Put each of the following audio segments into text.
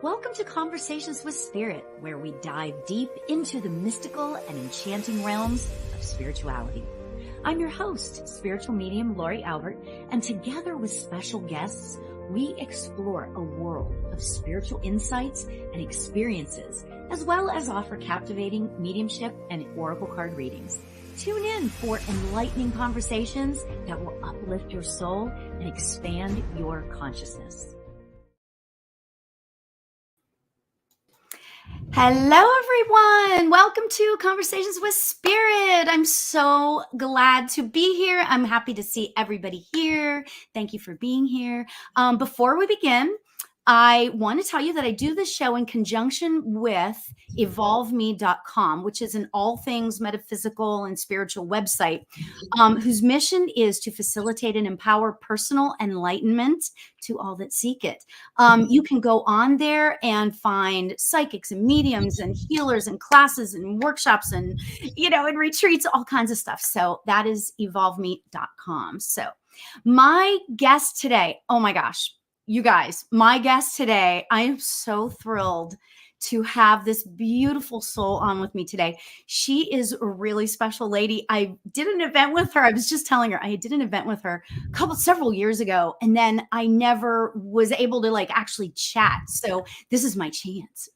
Welcome to Conversations with Spirit, where we dive deep into the mystical and enchanting realms of spirituality. I'm your host, spiritual medium Lauri, and together with special guests, we explore a world of spiritual insights and experiences, as well as offer captivating mediumship and oracle card readings. Tune in for enlightening conversations that will uplift your soul and expand your consciousness. Hello, everyone. Welcome to Conversations with Spirit. I'm so glad to be here. I'm happy to see everybody here. Thank you for being here. Before we begin, I want to tell you that I do this show in conjunction with evolveme.com, which is an all things metaphysical and spiritual website, whose mission is to facilitate and empower personal enlightenment to all that seek it. You can go on there and find psychics and mediums and healers and classes and workshops and, and retreats, all kinds of stuff. So that is evolveme.com. So my guest today, oh my gosh, you guys, my guest today, I am so thrilled to have this beautiful soul on with me today. She is a really special lady. I did an event with her. I was just telling her I did an event with her several years ago, and then I never was able to actually chat. So this is my chance.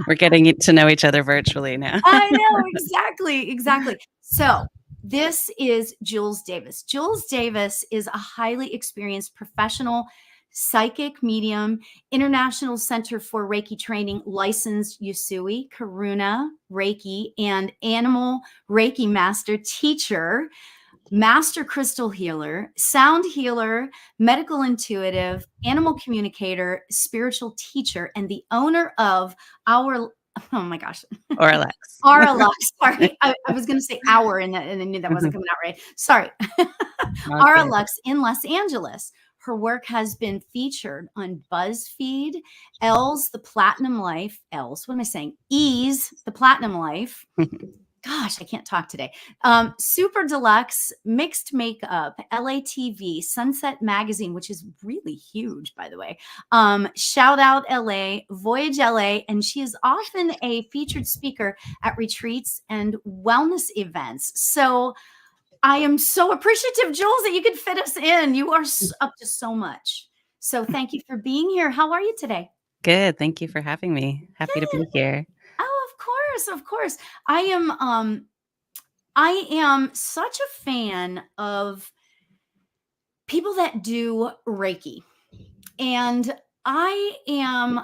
We're getting to know each other virtually now. I know, exactly. So this is Jules Davis. Jules Davis is a highly experienced professional psychic medium, International Center for Reiki Training, licensed Usui, Karuna, Reiki, and animal reikimaster teacher, master crystal healer, sound healer, medical intuitive, animal communicator, spiritual teacher, and the owner of oh my gosh. Auralux. Sorry. I was going to say hour and I knew that wasn't coming out right. Sorry. Auralux in Los Angeles. Her work has been featured on BuzzFeed, E's The Platinum Life, E's The Platinum Life. Gosh, I can't talk today. Super Deluxe, Mixed Makeup, LATV, Sunset Magazine, which is really huge, by the way. Shout Out LA, Voyage LA, and she is often a featured speaker at retreats and wellness events. So I am so appreciative, Jules, that you could fit us in. You are up to so much. So thank you for being here. How are you today? Good. Thank you for having me. Happy to be here. Oh, of course. I am such a fan of people that do Reiki, and I am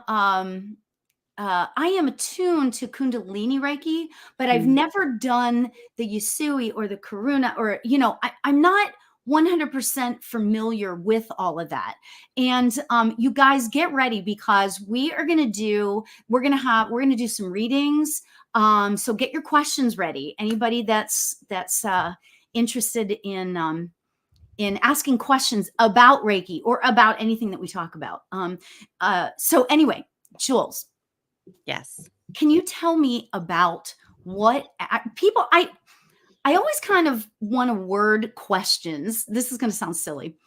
attuned to Kundalini Reiki, but I've never done the Usui or the Karuna, or I'm not 100% familiar with all of that. And you guys get ready, because we're going to do some readings. So get your questions ready. Anybody that's interested in asking questions about Reiki or about anything that we talk about. So anyway, Jules. Yes. Can you tell me about what people, I always kind of want to word questions. This is going to sound silly,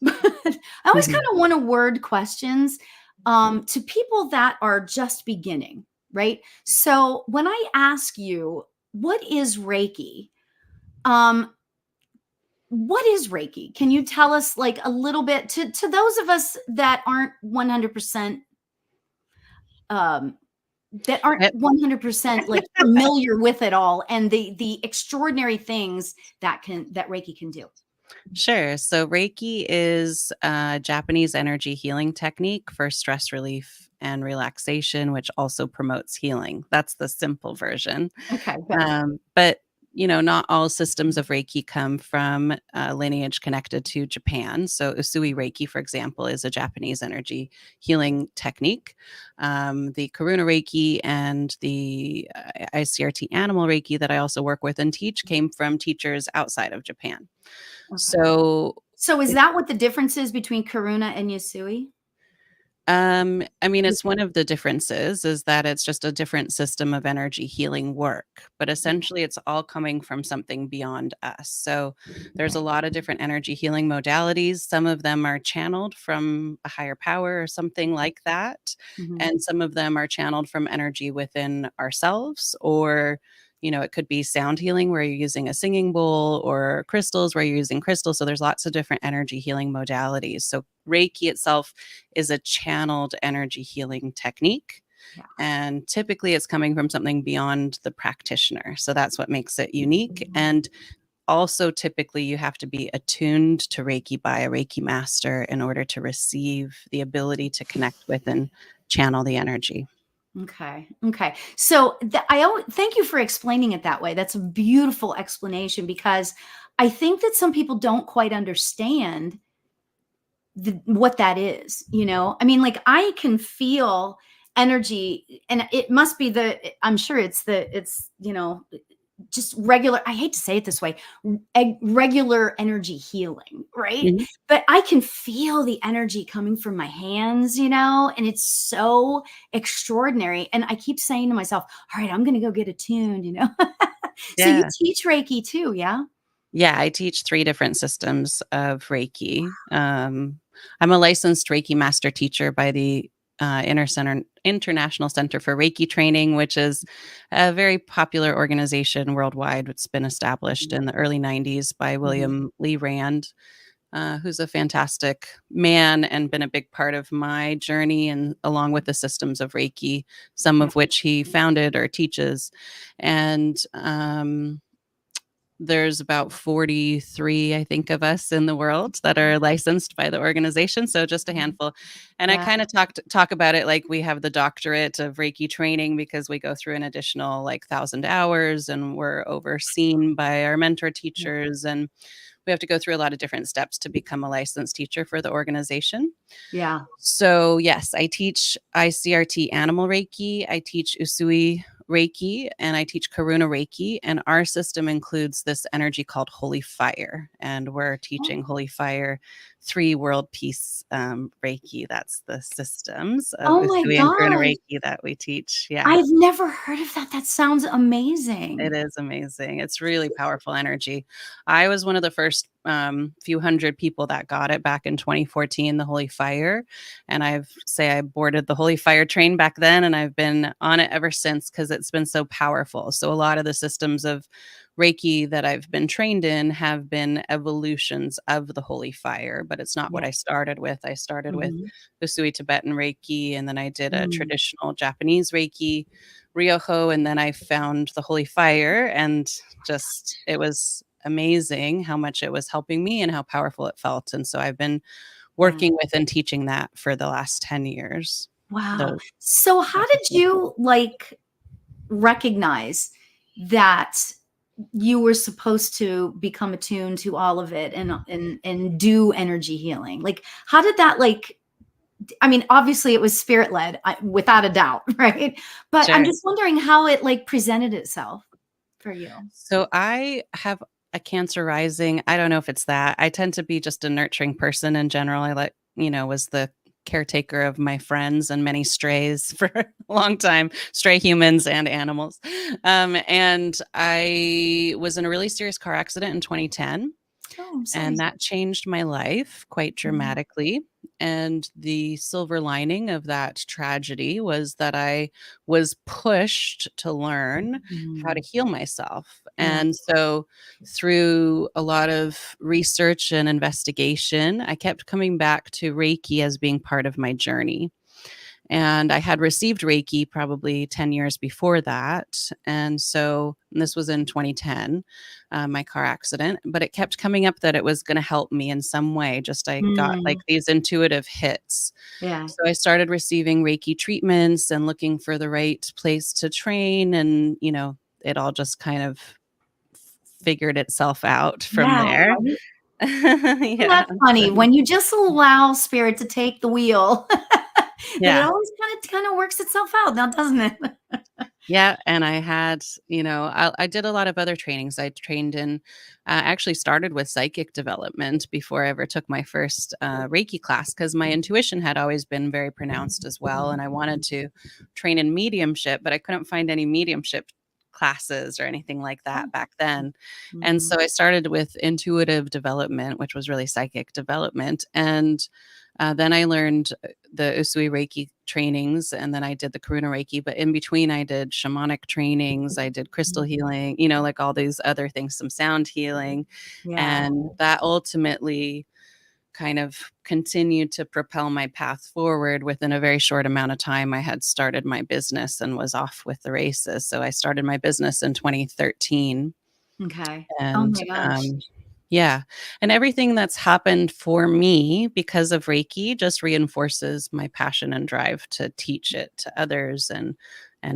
but I always kind of want to word questions to people that are just beginning, right? So when I ask you, what is Reiki? What is Reiki? Can you tell us a little bit to those of us that aren't 100% familiar with it all, and the extraordinary things that Reiki can do? Sure. So Reiki is a Japanese energy healing technique for stress relief and relaxation, which also promotes healing. That's the simple version. Okay. But not all systems of Reiki come from lineage connected to Japan. So Usui Reiki, for example, is a Japanese energy healing technique. The Karuna Reiki and the ICRT animal Reiki that I also work with and teach came from teachers outside of Japan. Okay. So is that what the difference is between Karuna and Usui? I mean, it's one of the differences is that it's just a different system of energy healing work, but essentially it's all coming from something beyond us. So there's a lot of different energy healing modalities. Some of them are channeled from a higher power or something like that. Mhm. And some of them are channeled from energy within ourselves, or it could be sound healing where you're using a singing bowl, or crystals where you're using crystals. So there's lots of different energy healing modalities. So Reiki itself is a channeled energy healing technique. Yeah. And typically it's coming from something beyond the practitioner. So that's what makes it unique. And also, typically, you have to be attuned to Reiki by a Reiki master in order to receive the ability to connect with and channel the energy. Okay. Okay. So thank you for explaining it that way. That's a beautiful explanation, because I think that some people don't quite understand what that is. I mean, like, I can feel energy, and it must be I'm sure it's just regular, I hate to say it this way, regular energy healing, right? Mhm. But I can feel the energy coming from my hands, and it's so extraordinary. And I keep saying to myself, all right, I'm going to go get attuned. So you Yeah. teach Reiki too, yeah? Yeah, I teach 3 different systems of Reiki. I'm a licensed Reiki master teacher by the International Center for Reiki Training, which is a very popular organization worldwide. It's been established in the early 90s by Mhm. William Lee Rand, who's a fantastic man and been a big part of my journey, and along with the systems of Reiki, some Yeah. of which he founded or teaches. And there's about 43, I think, of us in the world that are licensed by the organization, so just a handful. And I Yeah. kinda talk about it like we have the doctorate of Reiki training, because we go through an additional, like, 1,000 hours, and we're overseen by our mentor Yeah. teachers, and we have to go through a lot of different steps to become a licensed teacher for the organization. Yeah. So, yes, I teach ICRT animal Reiki, I teach Usui Reiki, and I teach Karuna Reiki. And our system includes this energy called Holy Fire. And we're teaching Holy Fire 3 World Peace Reiki. That's the systems of Oh my Usui and Karuna gosh. Reiki that we teach. Yeah. I've never heard of that. That sounds amazing. It is amazing. It's really powerful energy. I was one of the first few hundred people that got it back in 2014, the Holy Fire. And I boarded the Holy Fire train back then, and I've been on it ever since because it's been so powerful. So a lot of the systems of Reiki that I've been trained in have been evolutions of the Holy Fire, but it's not Yeah. what I started with. I started with Mhm. Usui Tibetan Reiki, and then I did a Mm. traditional Japanese Reiki, Ryoho, and then I found the Holy Fire, and just it was amazing how much it was helping me and how powerful it felt. And so I've been Yeah. working with and teaching that for the last 10 years. Wow. Those So how did practices. you, like, recognize that you were supposed to become attuned to all of it, and do energy healing? Like, how did that, like, I mean, obviously it was spirit led, without a doubt, right? But I'm Sure. just wondering how it, like, presented itself for you. So I have a Cancer rising. I don't know if it's that. I tend to be just a nurturing person in general. Was the caretaker of my friends and many strays for a long time, stray humans and animals. And I was in a really serious car accident in 2010. Oh, I'm And sorry. that changed my life quite Mhm. dramatically. And the silver lining of that tragedy was that I was pushed to learn how to Mhm. heal myself. Yeah. And so, through a lot of research and investigation, I kept coming back to Reiki as being part of my journey. And I had received Reiki probably 10 years before that. And this was in 2010, my car accident, but it kept coming up that it was going to help me in some way. Just I got like Mm. these intuitive hits. Yeah. So I started receiving Reiki treatments and looking for the right place to train. And, it all just kind of figured itself out from Yeah, there. right? Isn't Yeah. that funny? When you just allow spirit to take the wheel, that it Yeah. always kinda works itself out now, doesn't it? Yeah, and I had, I did a lot of other trainings. I trained in, actually started with psychic development before I ever took my first Reiki class because my intuition had always been very pronounced as well. And I wanted to train in mediumship, but I couldn't find any mediumship classes or anything like that back then. And Mhm. so I started with intuitive development, which was really psychic development. And then I learned the Usui Reiki trainings, and then I did the Karuna Reiki. But in between, I did shamanic trainings. I did crystal healing, like all these other things, some sound healing. Yeah. And that ultimately kind of continued to propel my path forward. Within a very short amount of time, I had started my business and was off with the races. So I started my business in 2013. Okay. Oh And my gosh. yeah. And everything that's happened for me because of Reiki just reinforces my passion and drive to teach it to others and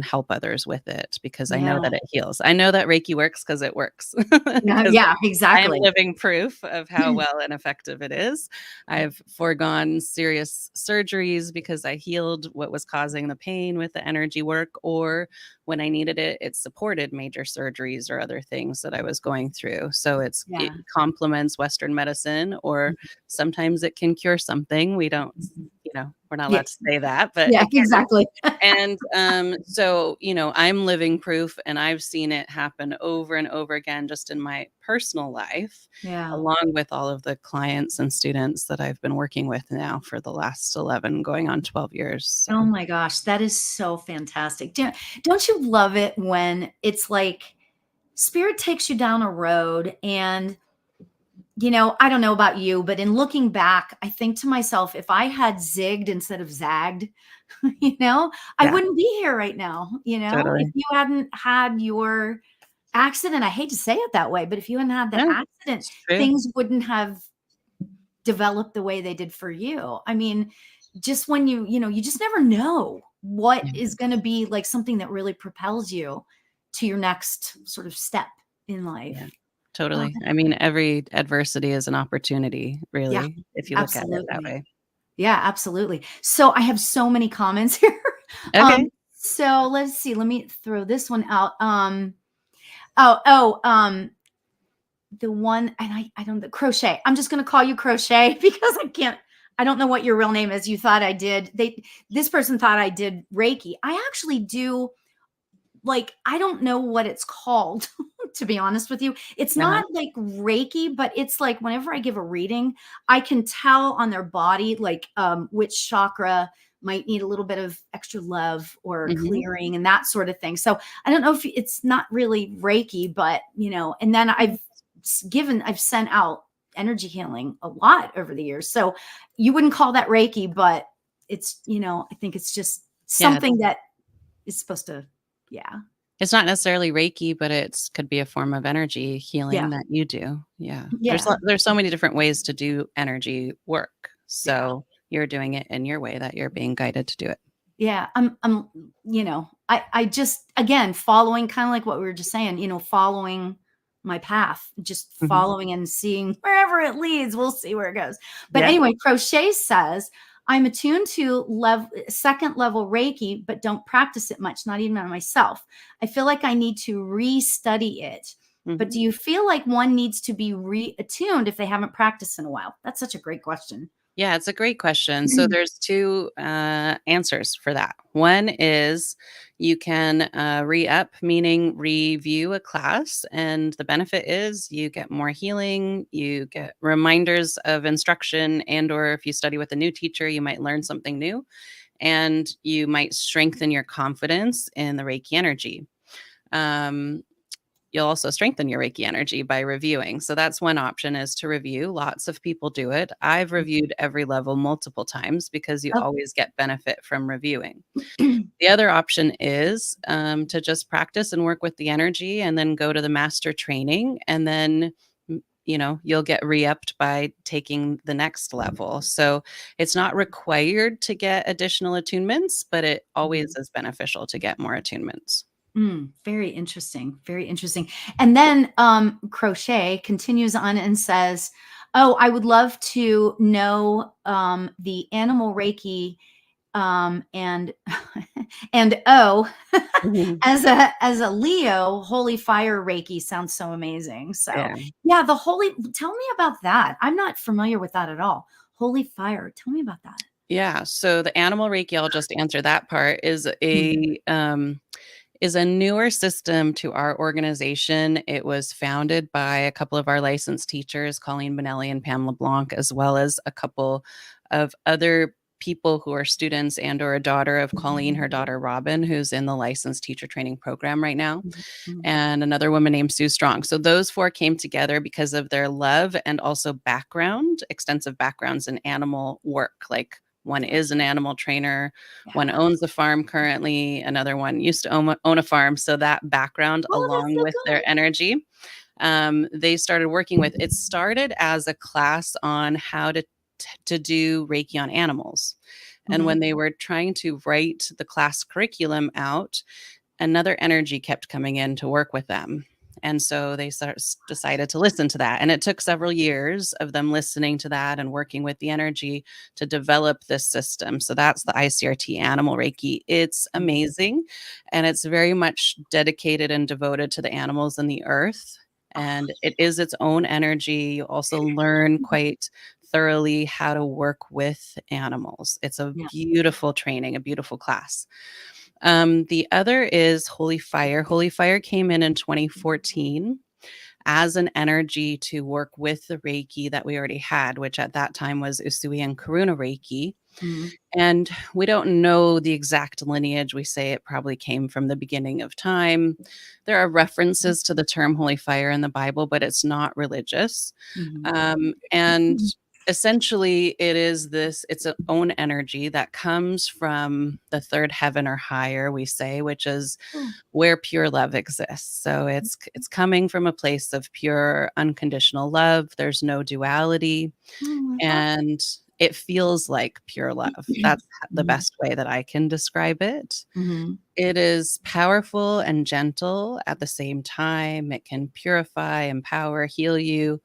help others with it because I know Yeah. that it heals. I know that Reiki works because it works. Yeah, Because yeah, I am exactly. living proof of how well and effective it is. I've foregone serious surgeries because I healed what was causing the pain with the energy work, or when I needed it, it supported major surgeries or other things that I was going through. So it Yeah. complements Western medicine, or sometimes it can cure something. We don't, Mhm. we're not Yeah. allowed to say that, but Yeah, it can. exactly. And so, I'm living proof, and I've seen it happen over and over again just in my personal life, Yeah. along with all of the clients and students that I've been working with now for the last 11, going on 12 years. Oh So, my gosh, that is so fantastic. Don't you love it when it's like spirit takes you down a road and I don't know about you, but in looking back, I think to myself, if I had zigged instead of zagged, I yeah, wouldn't be here right now. If totally. you hadn't had your accident, I hate to say it that way, but if you hadn't had the No, accident, it's true. things wouldn't have developed the way they did for you. I mean, just when you just never know what Yeah. is going to be like something that really propels you to your next sort of step in Yeah, life. Oh, totally. I mean, every adversity is an opportunity, yeah, really, if you look at it that absolutely. way. Yeah, absolutely. So I have so many comments here. Okay. So let's see. Let me throw this one out. Oh, oh, the one, and I don't, the crochet. I'm just going to call you Crochet because I don't know what your real name is. You thought I did. This person thought I did Reiki. I actually do, like, I don't know what it's called, to be honest with you. It's Uh-huh. not like Reiki, but it's like whenever I give a reading, I can tell on their body, like, which chakra might need a little bit of extra love or Mhm. clearing and that sort of thing. So I don't know if it's not really Reiki, but and then I've sent out energy healing a lot over the years. So you wouldn't call that Reiki, but it's, I think it's just Yeah, something that is supposed to, yeah. it's not necessarily Reiki, but it's could be a form of energy Yeah. healing that you do. Yeah. Yeah. There's so many different ways to do energy work. Yeah. So, you're doing it in your way that you're being guided to do it. Yeah. I just, again, following kind of like what we were just saying, following my path, just Mhm. following and seeing wherever it leads. We'll see where it goes. But Yeah. anyway, Crochet says, I'm attuned to second level Reiki, but don't practice it much, not even on myself. I feel like I need to re-study it. But Mhm. do you feel like one needs to be re-attuned if they haven't practiced in a while? That's such a great question. Yeah, it's a great question. So there's two answers for that. One is you can re-up, meaning review a class, and the benefit is you get more healing, you get reminders of instruction, and or if you study with a new teacher, you might learn something new, and you might strengthen your confidence in the Reiki energy. Um, You'll also strengthen your Reiki energy by reviewing. So that's one option, is to review. Lots of people do it. I've reviewed every level multiple times because you always get benefit from reviewing. Okay. The other option is to just practice and work with the energy and then go to the master training. And then, you'll get re-upped by taking the next level. So it's not required to get additional attunements, but it always is beneficial to get more attunements. Very interesting. Very interesting. And then Crochet continues on and says, oh, I would love to know the animal Reiki And and oh, Mhm. as a Leo, holy fire Reiki sounds so amazing. So Yeah. yeah, the holy, tell me about that. I'm not familiar with that at all. Holy fire. Tell me about that. Yeah. So the animal Reiki, I'll just answer that part, Mm, is a newer system to our organization. It was founded by a couple of our licensed teachers, Colleen Benelli and Pam LeBlanc, as well as a couple of other people who are students and or a daughter of Colleen, her daughter Robin, who's in the licensed teacher training program right now, mm, mm. and another woman named Sue Strong. So those four came together because of their love and also background, extensive backgrounds in animal work. Like one is an animal trainer, one Yeah. owns a farm currently, another one used to own a farm. So that background, Oh, that's along so with their energy, they started working with. It started as a class on how to do Reiki on animals. cool. And Mhm. when they were trying to write the class curriculum out, another energy kept coming in to work with them. And so they decided to listen to that. And it took several years of them listening to that and working with the energy to develop this system. So that's the ICRT Animal Reiki. It's amazing. And it's very much dedicated and devoted to the animals and the earth. And it is its own energy. You also learn quite thoroughly how to work with animals. It's a Yeah. beautiful training, a beautiful class. The other is Holy Fire. Holy Fire came in 2014 as an energy to work with the Reiki that we already had, which at that time was Usui and Karuna Reiki. Mhm. And we don't know the exact lineage. We say it probably came from the beginning of time. There are references to the term Holy Fire in the Bible, but it's not religious. Mhm. And Mhm. essentially, it's its own energy that comes from the third heaven or higher, we say, which is Oh, where pure love exists. So it's coming from a place of pure unconditional love. There's no duality, oh my God. and it feels like pure love. That's the Mhm. best way that I can describe it. Mhm. It is powerful and gentle at the same time. It can purify, empower, heal you,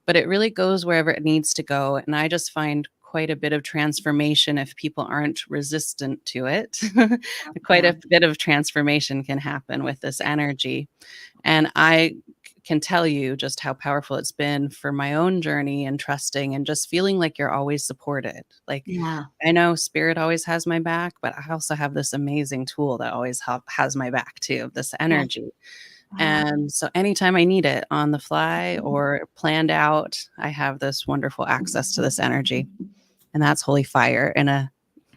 but it really goes wherever it needs to go. And I just find quite a bit of transformation if people aren't resistant to it. Quite Yeah. a bit of transformation can happen with this energy. And I can tell you just how powerful it's been for my own journey and trusting and just feeling like you're always supported. Like, Yeah. I know spirit always has my back, but I also have this amazing tool that always has my back too, this Yeah. energy. Wow. And so anytime I need it on the fly or planned out, I have this wonderful access to this energy. And that's holy fire in a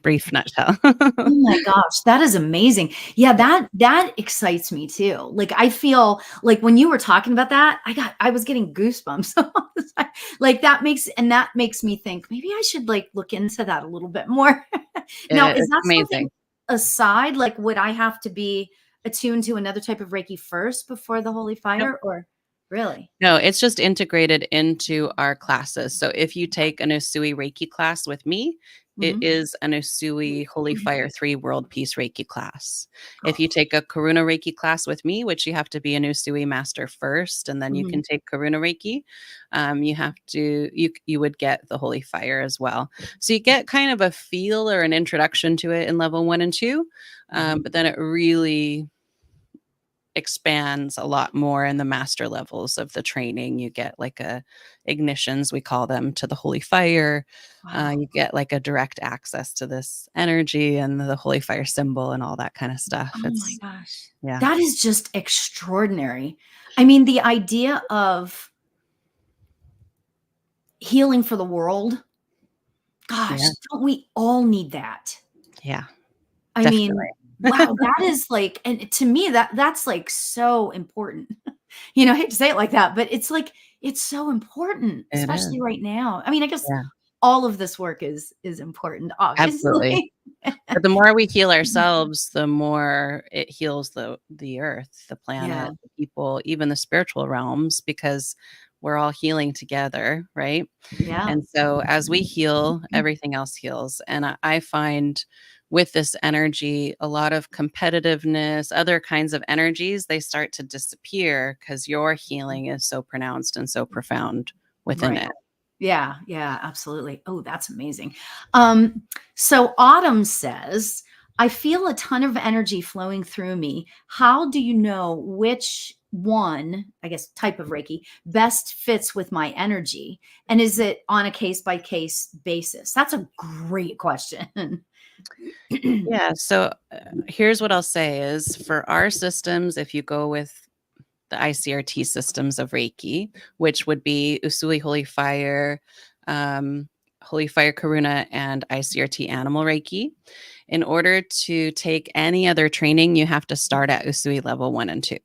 brief nutshell. Oh my gosh, that is amazing. Yeah, that excites me too. Like I feel like when you were talking about that, I was getting goosebumps. Like that makes me think maybe I should like look into that a little bit more. Now, is It's that something amazing. aside? Like would I have to be attuned to another type of Reiki first before the holy Nope. fire or really? No, it's just integrated into our classes. So if you take an Usui Reiki class with me, it Mhm. is an Usui Holy Fire 3 World Peace Reiki class. If you take a Karuna Reiki class with me, which you have to be an Usui master first, and then you Mhm. can take Karuna Reiki, you would get the Holy Fire as well. So you get kind of a feel or an introduction to it in level 1 and 2, Mhm. but then it really expands a lot more in the master levels of the training. You get like a ignitions, we call them, to the holy fire. Wow. You get like a direct access to this energy and the holy fire symbol and all that kind of stuff. Oh my It's gosh. yeah, That is just extraordinary. I mean, the idea of healing for the world, gosh, yeah, don't we all need that? yeah, I mean, definitely. wow, that is like, and to me, that's like so important. You know, I hate to say it like that, but it's like it's so important, It is. especially right now. I mean, I guess Yeah, all of this work is important, absolutely. obviously. But the more we heal ourselves, the more it heals the earth, the Yeah, planet, the people, even the spiritual realms, because we're all healing together, right? yeah, And so as we heal, everything else heals. And I find with this energy, a lot of competitiveness, other kinds of energies, they start to disappear because your healing is so pronounced and so profound within right. it. Yeah, yeah, absolutely. Oh, that's amazing. So Autumn says, I feel a ton of energy flowing through me. How do you know which one, I guess, type of Reiki best fits with my energy? And is it on a case by case basis? That's a great question. Yeah. So here's what I'll say is for our systems, if you go with the ICRT systems of Reiki, which would be Usui Holy Fire Karuna, and ICRT Animal Reiki. In order to take any other training, you have to start at Usui level 1 and 2.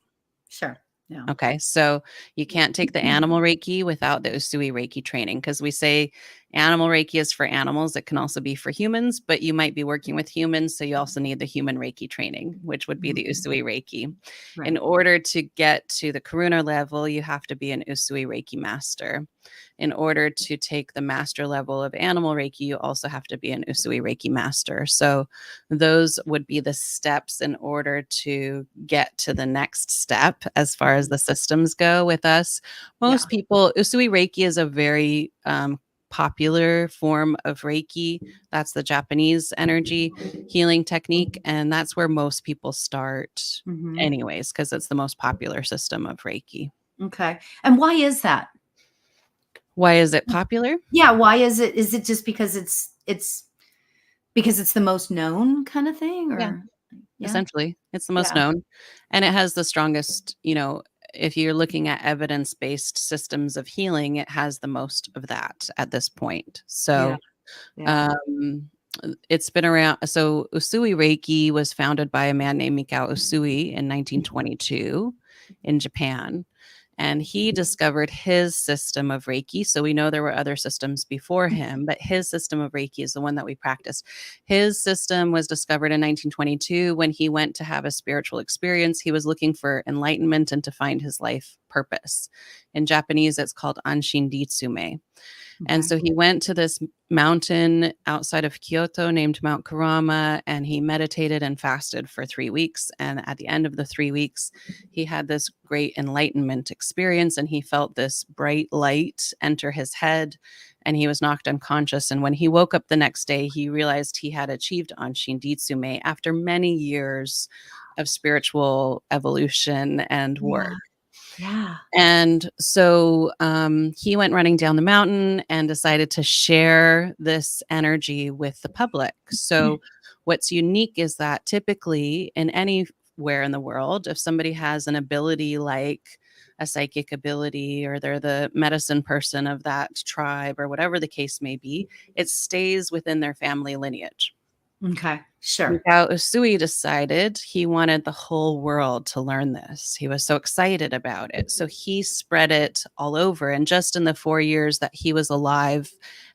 Sure. Yeah. Okay, so you can't take the animal Reiki without the Usui Reiki training because we say animal Reiki is for animals. It can also be for humans, but you might be working with humans, so you also need the human Reiki training, which would be the Usui Reiki. In Right. order to get to the Karuna level, you have to be an Usui Reiki master. In order to take the master level of animal Reiki, you also have to be an Usui Reiki master. So those would be the steps in order to get to the next step as far as the systems go with us. Yeah. Most people, Usui Reiki is a very popular form of Reiki. That's the Japanese energy healing technique. And that's where most people start, Mhm. anyways, because it's the most popular system of Reiki. Okay. And why is that? Why is it popular? Yeah, why is it? Is it just because it's because it's the most known kind of thing, Yeah. or yeah? Essentially, it's the most Yeah. known, and it has the strongest, if you're looking at evidence-based systems of healing, it has the most of that at this point. Yeah. So, Yeah. um, it's been around. So Usui Reiki was founded by a man named Mikao Usui in 1922 in Japan, and he discovered his system of Reiki. So we know there were other systems before him, but his system of Reiki is the one that we practice. His system was discovered in 1922 when he went to have a spiritual experience. He was looking for enlightenment and to find his life purpose. In Japanese, it's called Anshin Ditsume. And Okay. so he went to this mountain outside of Kyoto named Mount Kurama, and he meditated and fasted for 3 weeks. And at the end of the 3 weeks, he had this great enlightenment experience, and he felt this bright light enter his head, and he was knocked unconscious. And when he woke up the next day, he realized he had achieved Anshin Ditsume after many years of spiritual evolution and work. Yeah. Yeah. And so he went running down the mountain and decided to share this energy with the public. So, what's unique is that typically in anywhere in the world, if somebody has an ability like a psychic ability or they're the medicine person of that tribe or whatever the case may be, it stays within their family lineage. Okay. Sure. Mikao Usui decided he wanted the whole world to learn this. He was so excited about it. So he spread it all over. And just in the 4 years that he was alive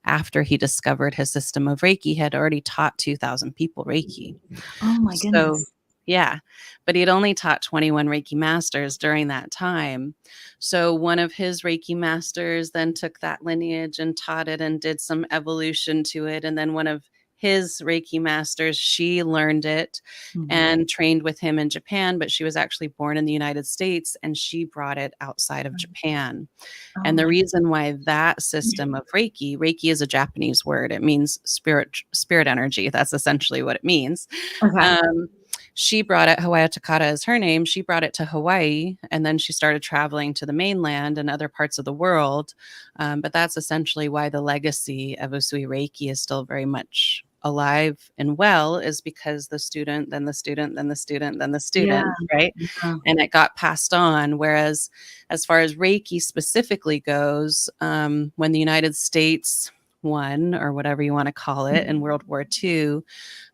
after he discovered his system of Reiki, he had already taught 2,000 people Reiki. Oh my So, goodness. yeah, but he'd only taught 21 Reiki masters during that time. So one of his Reiki masters then took that lineage and taught it and did some evolution to it. And then one of his Reiki masters, she learned it Mhm. and trained with him in Japan, but she was actually born in the United States and she brought it outside of Japan. Oh And the my. reason why that system of Reiki is a Japanese word. It means spirit energy. That's essentially what it means. Okay. Um, she brought it, Hawaii Takata is her name. She brought it to Hawaii and then she started traveling to the mainland and other parts of the world. But that's essentially why the legacy of Usui Reiki is still very much alive and well, is because the student, then the student, then the student, then the Yeah. student, right? Yeah. And it got passed on. Whereas, as far as Reiki specifically goes, when the United States won, or whatever you want to call it, in World War II,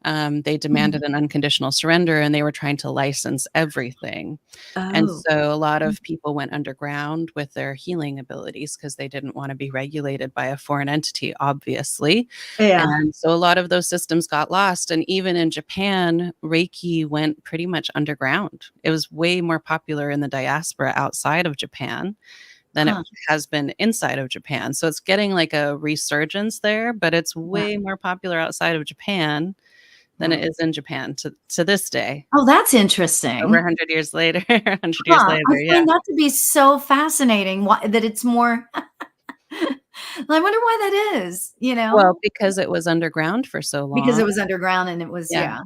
they demanded an unconditional surrender and they were trying to license everything. And Oh. so a lot of people went underground with their healing abilities because they didn't want to be regulated by a foreign entity, obviously. Yeah. And so a lot of those systems got lost. And even in Japan, Reiki went pretty much underground. It was way more popular in the diaspora outside of Japan than it Huh. has been inside of Japan. So it's getting like a resurgence there, but it's Yeah. way more popular outside of Japan than it Right. is in Japan to this day. Oh, that's Over interesting. 100 years later, 100 years Huh. later, I yeah. find that to be so fascinating. Why that it's more I wonder why that is, Well, because it was underground for so because long. it was underground and it was, Yeah, yeah. yeah,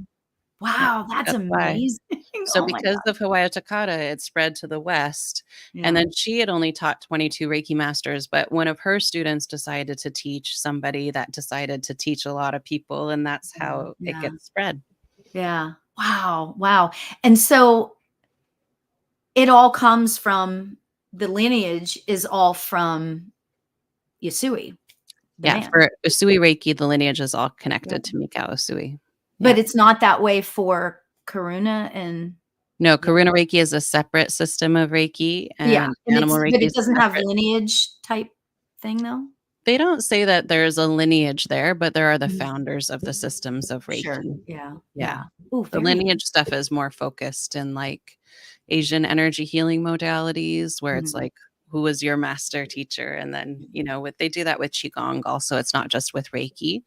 Wow, that's that's why. amazing. So Oh my because god. of Hawaii Takata, it spread to the West, and Yeah. then she had only taught 22 Reiki masters, but one of her students decided to teach somebody that decided to teach a lot of people, and that's how it Yeah. gets spread. Yeah. Wow. Wow. And so it all comes from the lineage is all from Yasui, the Yeah, man. for Usui Reiki, the lineage is all Yeah. connected to Mikao Usui. But Yeah. it's not that way for Karuna and No, yeah. Karuna Reiki is a separate system of Reiki, Yeah. and And Animal but Reiki it is doesn't have separate. lineage type thing though? They don't say that there's a lineage there, but there are the Mhm. founders of the systems of Sure. Reiki. Yeah. Yeah. Yeah. Oh, The very lineage stuff is more focused in, like, Asian energy healing modalities where it's mhm. like, who was your master teacher? And then, what they do that with Qigong also, it's not just with Reiki.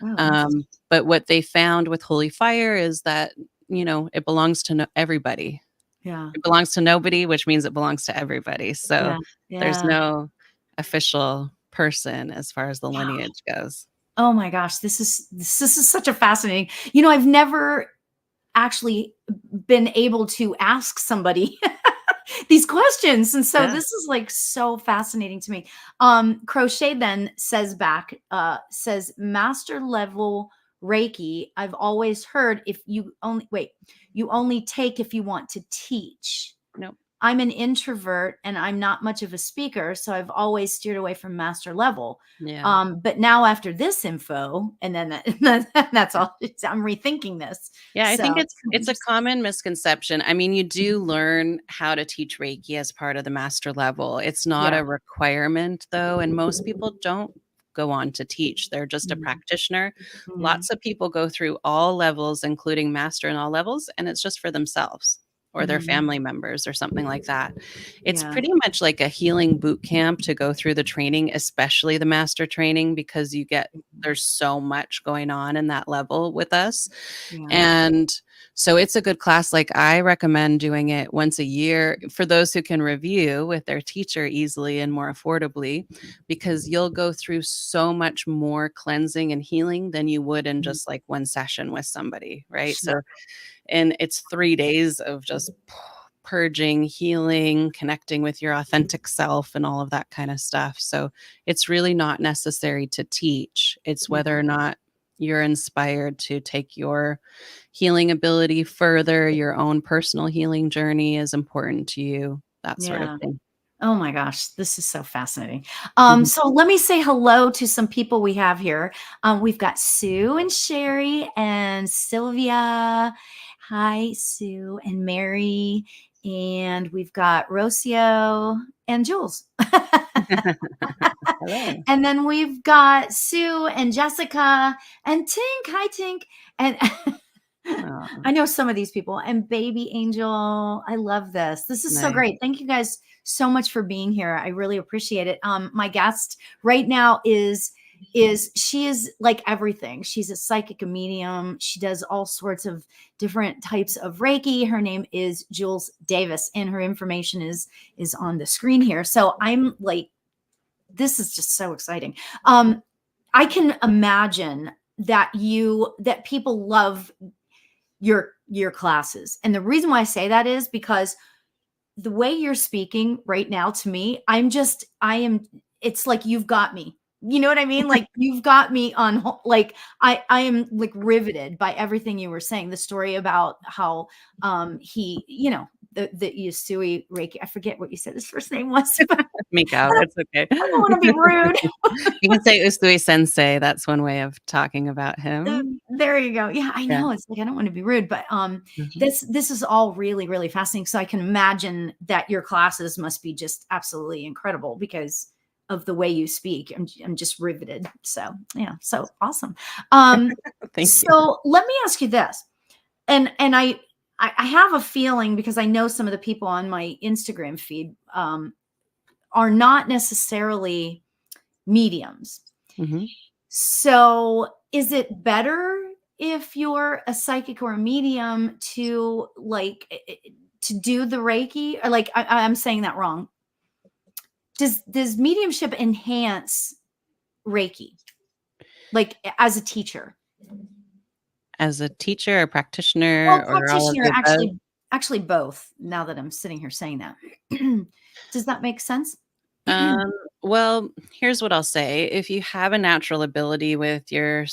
Oh, interesting. But what they found with Holy Fire is that, it belongs to everybody. Yeah. It belongs to nobody, which means it belongs to everybody. So Yeah. there's Yeah. no official person as far as the lineage goes. Oh my gosh, this is such a fascinating. I've never actually been able to ask somebody these questions, and so Yeah. this is like so fascinating to me. Crochet then says back, says master level Reiki. I've always heard if you only wait, you only take if you want to teach. Nope. I'm an introvert and I'm not much of a speaker, so I've always steered away from master level. Yeah. But now after this info, and then that's all. I'm rethinking this. Yeah, I So think it's it's kind of it's a interesting. common misconception. I mean, you do learn how to teach Reiki as part of the master level. It's not Yeah. a requirement though, and most people don't go on to teach. They're just a Mhm. practitioner. Mhm. Lots of people go through all levels, including master in all levels, and it's just for themselves or their Mhm. family members or something like that. It's Yeah. pretty much like a healing boot camp to go through the training, especially the master training, because there's so much going on in that level with us. Yeah. And so it's a good class. Like, I recommend doing it once a year for those who can review with their teacher easily and more affordably, because you'll go through so much more cleansing and healing than you would in Mhm. just like one session with somebody, right? Sure. So, and it's 3 days of just purging, healing, connecting with your authentic self, and all of that kind of stuff. So it's really not necessary to teach. It's whether Yeah. or not you're inspired to take your healing ability further, your own personal healing journey is important to you, that sort of Yeah. thing. Oh my gosh, this is so fascinating. Mhm. So let me say hello to some people we have here. We've got Sue and Sherry and Sylvia. Hi, Sue and Mary. And we've got Rocio and Jules. Hello. And then we've got Sue and Jessica and Tink. Hi, Tink. And Aw, I know some of these people and Baby Angel. I love this. This is so nice. great. Thank you guys so much for being here. I really appreciate it. My guest right now is she is like everything. She's a psychic medium. She does all sorts of different types of Reiki. Her name is Jules Davis, and her information is on the screen here. So I'm like, this is just so exciting. I can imagine that people love your classes. And the reason why I say that is because the way you're speaking right now to me, I am it's like you've got me. You know what I mean? Like you've got me on like I am like riveted by everything you were saying. The story about how he, the Yasui Reiki. I forget what you said his first name was, but Miko, it's okay. I don't want to be rude. You can say Usui Sensei, that's one way of talking about him. There you go. Yeah, I Yeah. know. It's like I don't want to be rude, but Mhm. this is all really really fascinating. So I can imagine that your classes must be just absolutely incredible because of the way you speak. I'm just riveted. So yeah, so awesome. Um, Thank you. so let me ask you this, and I have a feeling because I know some of the people on my Instagram feed are not necessarily mediums. Mhm. So, is it better if you're a psychic or a medium to to do the Reiki? Or I'm saying that wrong. Does mediumship enhance? Reiki, like as a teacher? As a teacher or Well, practitioner or all of practitioner, the above? actually both, now that I'm sitting here saying that. Does that make sense? Um, well, here's what I'll say. If you have a natural ability with your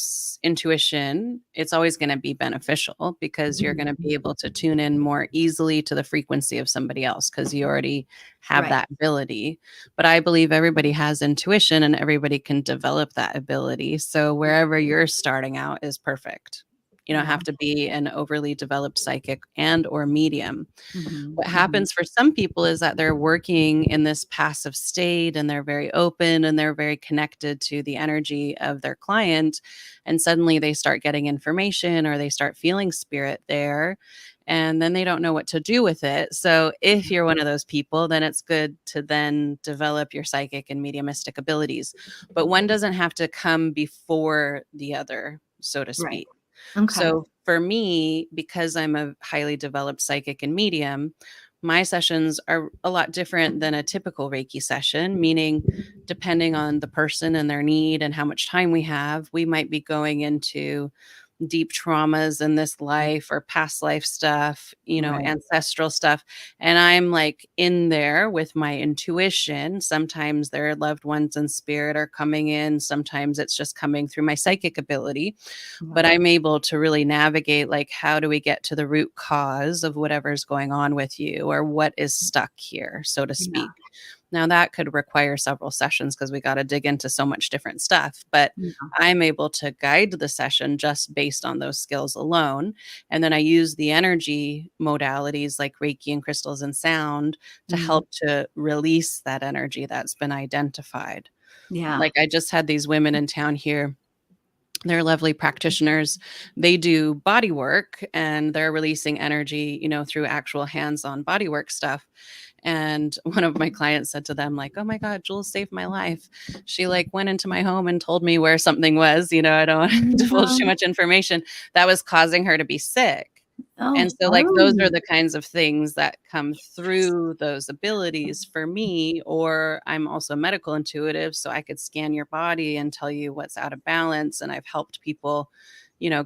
intuition, it's always going to be beneficial because you're going to be able to tune in more easily to the frequency of somebody else because you already have Right. that ability. But I believe everybody has intuition and everybody can develop that ability. So wherever you're starting out is perfect. You don't Yeah. have to be an overly developed psychic and or medium. Mhm, What mhm. happens for some people is that they're working in this passive state and they're very open and they're very connected to the energy of their client. And suddenly they start getting information or they start feeling spirit there. And then they don't know what to do with it. So, if you're one of those people, then it's good to then develop your psychic and mediumistic abilities. But one doesn't have to come before the other, so to Right. speak. Okay. So for me, because I'm a highly developed psychic and medium, my sessions are a lot different than a typical Reiki session, meaning depending on the person and their need and how much time we have, we might be going into deep traumas in this life or past life stuff, Right. ancestral stuff. And I'm like in there with my intuition. Sometimes their loved ones in spirit are coming in. Sometimes it's just coming through my psychic ability. Yeah. But I'm able to really navigate like, how do we get to the root cause of whatever's going on with you or what is stuck here, so to Yeah. speak. Now, that could require several sessions because we got to dig into so much different stuff, but Yeah. I'm able to guide the session just based on those skills alone. And then I use the energy modalities like Reiki and crystals and sound to Mhm. help to release that energy that's been identified. Yeah. Like I just had these women in town here. They're lovely practitioners. They do body work and they're releasing energy, through actual hands-on body work stuff. And one of my clients said to them, like, oh my God, Jules saved my life. She like went into my home and told me where something was. I don't want to divulge too Mhm. much information that was causing her to be sick. Oh, And so, like, those are oh. the kinds of things that come through those abilities for me. Or I'm also medical intuitive, so I could scan your body and tell you what's out of balance. And I've helped people,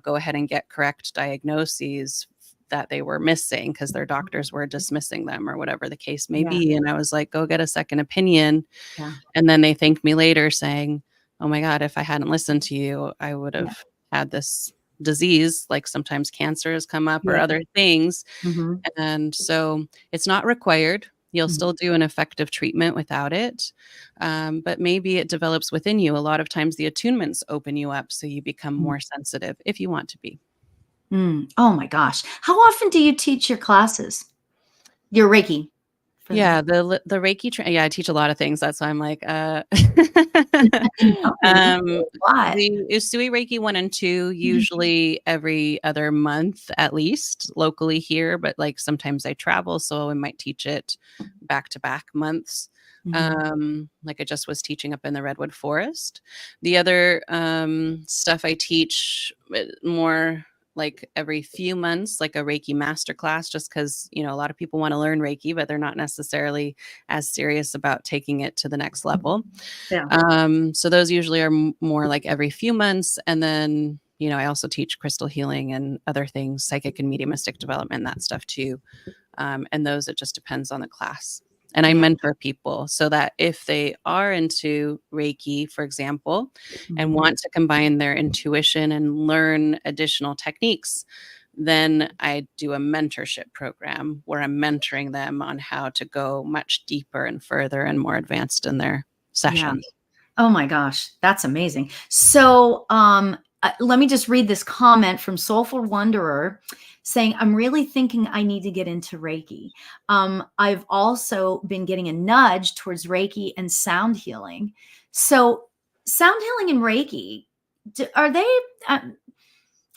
go ahead and get correct diagnoses that they were missing because their doctors were dismissing them or whatever the case may Yeah. be. And I was like, go get a second opinion. Yeah. And then they thanked me later saying, oh my God, if I hadn't listened to you, I would Yeah. have had this disease. Like sometimes cancer has come up or Yeah. other things. Mhm. And so it's not required. You'll Mhm. still do an effective treatment without it. But maybe it develops within you. A lot of times the attunements open you up so you become Mm. more sensitive if you want to be. Oh my gosh. How often do you teach your classes? Your Reiki for the Yeah, the Reiki I teach a lot of things, that's why I'm like, No, um, what? the Usui Reiki 1 and 2, Mhm. usually every other month at least locally here, but, like, sometimes I travel, so I might teach it back-to-back months. Mhm. Like I just was teaching up in the redwood forest. The other, stuff I teach, more like every few months, like a Reiki master class, just because, a lot of people want to learn Reiki, but they're not necessarily as serious about taking it to the next level. Yeah. So those usually are more like every few months. And then, I also teach crystal healing and other things, psychic and mediumistic development, that stuff too. And those, it just depends on the class. And I Yeah. mentor people so that if they are into Reiki, for example, and Mhm. want to combine their intuition and learn additional techniques, then I do a mentorship program where I'm mentoring them on how to go much deeper and further and more advanced in their Yeah. sessions. Oh my gosh, that's amazing. So, let me just read this comment from Soulful Wanderer saying, I'm really thinking I need to get into Reiki. I've also been getting a nudge towards Reiki and sound healing. So, sound healing and Reiki, are they, uh,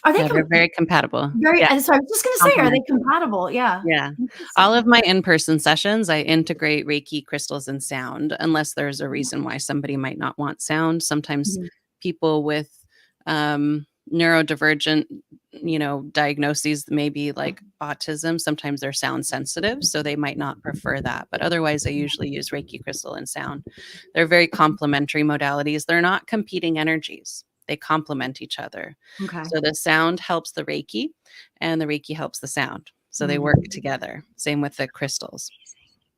are they Yeah, they're very compatible. very, Yeah, so I was just going to say, are they complementary. compatible? Yeah. Yeah. All Interesting. of my in-person sessions, I integrate Reiki, crystals, and sound, unless there's a reason why somebody might not want sound. Sometimes Mhm. people with neurodivergent, diagnoses, maybe like autism, sometimes they're sound sensitive, so they might not prefer that. But otherwise, I usually use Reiki crystal and sound. They're very complementary modalities. They're not competing energies. They complement each other. Okay. So the sound helps the Reiki and the Reiki helps the sound. So they work together. Same with the crystals.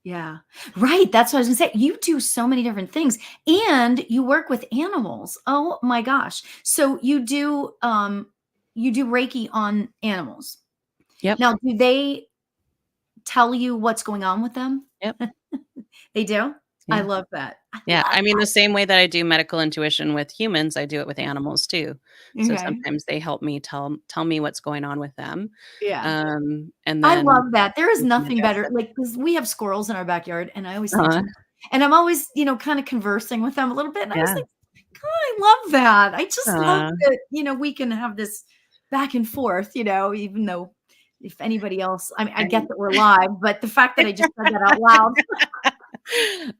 Yeah. Right. That's what I was gonna say. You do so many different things and you work with animals. Oh my gosh. So you do Reiki on animals. Yep. Now, do they tell you what's going on with them? Yep. They do? I Yeah. love that. I Yeah. love I mean, the same way that I do medical intuition with humans, I do it with animals too. that. So Okay. sometimes they help me tell me what's going on with them. Yeah. And I then love that. There is we can nothing address better, it. like, because we have squirrels in our backyard, and I always think Uh-huh. to and I'm always, kind of conversing with them a little bit, and I was Yeah. like, "God, I love that." I just love Uh, that, we can have this back and forth, even though if anybody else I mean, I get I that we're live, but the fact that I just said that out loud.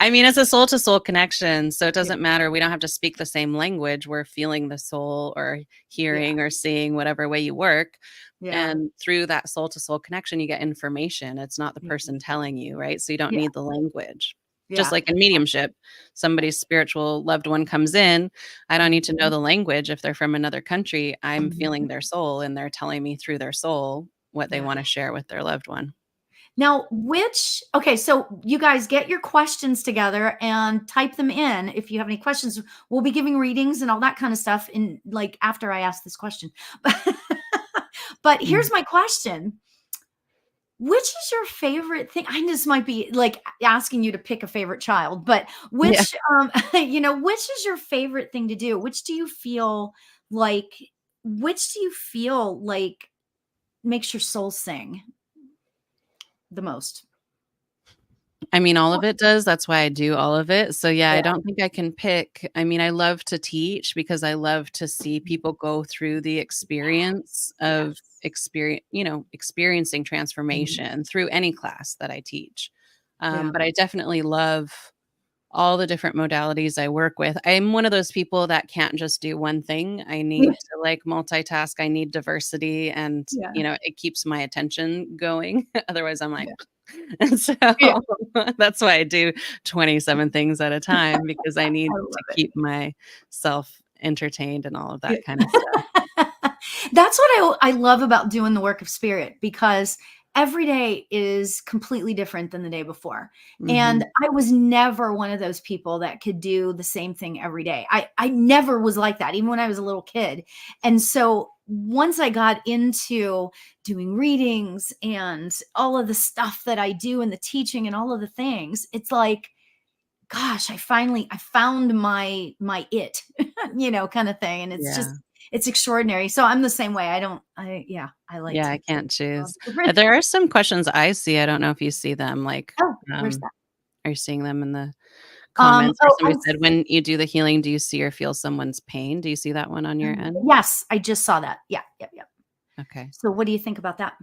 I mean, it's a soul to soul connection. So it Yeah, doesn't matter. We don't have to speak the same language. We're feeling the soul or yeah, hearing or seeing whatever way you work. yeah, And through that soul to soul connection, you get information. It's not the yeah, person telling you, right? So you don't yeah, need the language. Just yeah. like in mediumship, somebody's spiritual loved one comes in. I don't need to know Mhm, the language. If they're from another country, I'm feeling mhm. their soul and they're telling me through their soul what they Yeah. want to share with their loved one. Now, okay, so you guys get your questions together and type them in. If you have any questions, we'll be giving readings and all that kind of stuff in like after I ask this question. But here's Mm. my question. Which is your favorite thing? I This might be like asking you to pick a favorite child, but Yeah. which is your favorite thing to do? Like which do you feel like makes your soul sing the most? I mean, all of it does. That's why I do all of it. So, yeah, I Yeah. don't think I can pick. I mean, I love to teach because I love to see people go through the experience of Yes. experiencing Mhm. transformation through any class that I teach. Yeah. But I definitely love all the different modalities I work with. I'm one of those people that can't just do one thing. I need to like multitask. I need diversity and, Yeah. it keeps my attention going. Otherwise, I'm like, Yeah. and so Yeah. that's why I do 27 things at a time because I I need to love it. keep myself entertained and all of Yeah. that kind of stuff. That's what I love about doing the work of spirit because every day is completely different than the day before. And Mhm. I was never one of those people that could do the same thing every day. I never was like that, even when I was a little kid. And so once I got into doing readings and all of the stuff that I do and the teaching and all of the things, it's like, gosh, I found my it, kind of thing. And Yeah. it's extraordinary. So I'm the same way. I like Yeah, to I can't all choose. different. There are some questions I see, I don't know if you see them, like, Oh, where's um, that? are you seeing them in the comments? Or Oh, somebody said, "When you do the healing, do you see or feel someone's pain?" Do you see that one on your end? yes, I just saw that. Yeah, yep, yep. Okay. So what do you think about that?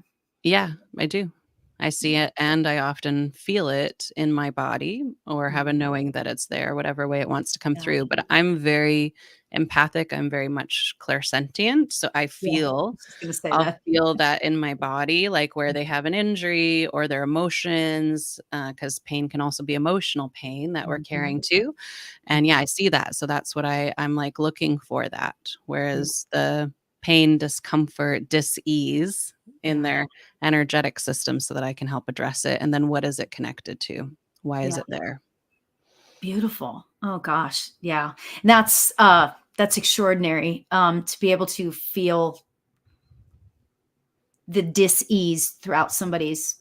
Yeah, I do. I see Yeah. it and I often feel it in my body or have a Mhm. knowing that it's there, whatever way it wants to come Yeah. through. But I'm very empathic. I'm very much clairsentient. So Yeah. I was just gonna say I'll that. feel that in my body, like where they have an injury or their emotions, because pain can also be emotional pain that we're Mhm. carrying too. And yeah, I see that. So that's what I'm like looking for that. Yeah. Whereas the pain, discomfort, dis-ease in Yeah. their energetic system so that I can help address it. And then what is it connected to? Why is Yeah. it there? Beautiful. Oh gosh. Yeah. And that's extraordinary. To be able to feel the dis-ease throughout somebody's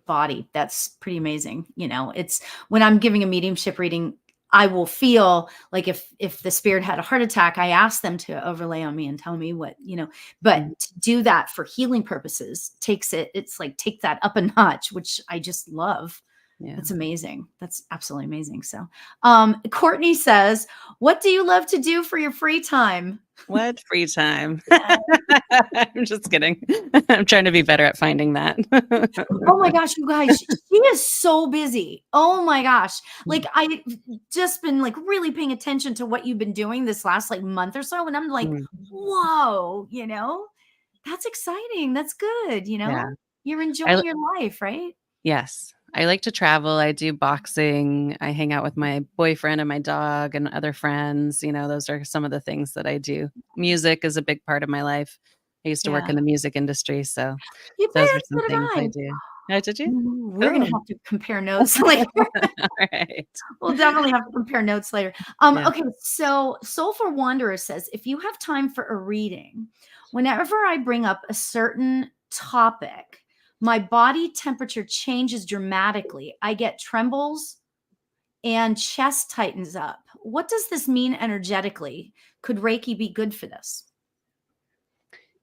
body. That's pretty amazing. It's when I'm giving a mediumship reading, I will feel like if the spirit had a heart attack, I ask them to overlay on me and tell me but Mhm. to do that for healing purposes it's like take that up a notch, which I just love. Yeah. That's amazing. That's absolutely amazing. So, Courtney says, "What do you love to do for your free time?" What free time? Yeah. I'm just kidding. I'm trying to be better at finding that. Oh my gosh, you guys, she is so busy. Oh my gosh. Like I just been like really paying attention to what you've been doing this last like month or so. And I'm like, Mm, whoa, that's exciting. That's good. yeah. You're I enjoying your life, right? Yes. I like to travel. I do boxing. I hang out with my boyfriend and my dog and other friends. Those are some of the things that I do. Music is a big part of my life. I used to work Yeah. in the music industry, so You those are bet, so some did things I I. do. Oh, did you? We're gonna Cool. have to compare notes later. All right. We'll definitely have to compare notes later. Yeah. Okay, so Soulful Wanderer says, if you have time for a reading, whenever I bring up a certain topic, my body temperature changes dramatically. I get trembles and chest tightens up. What does this mean energetically? Could Reiki be good for this?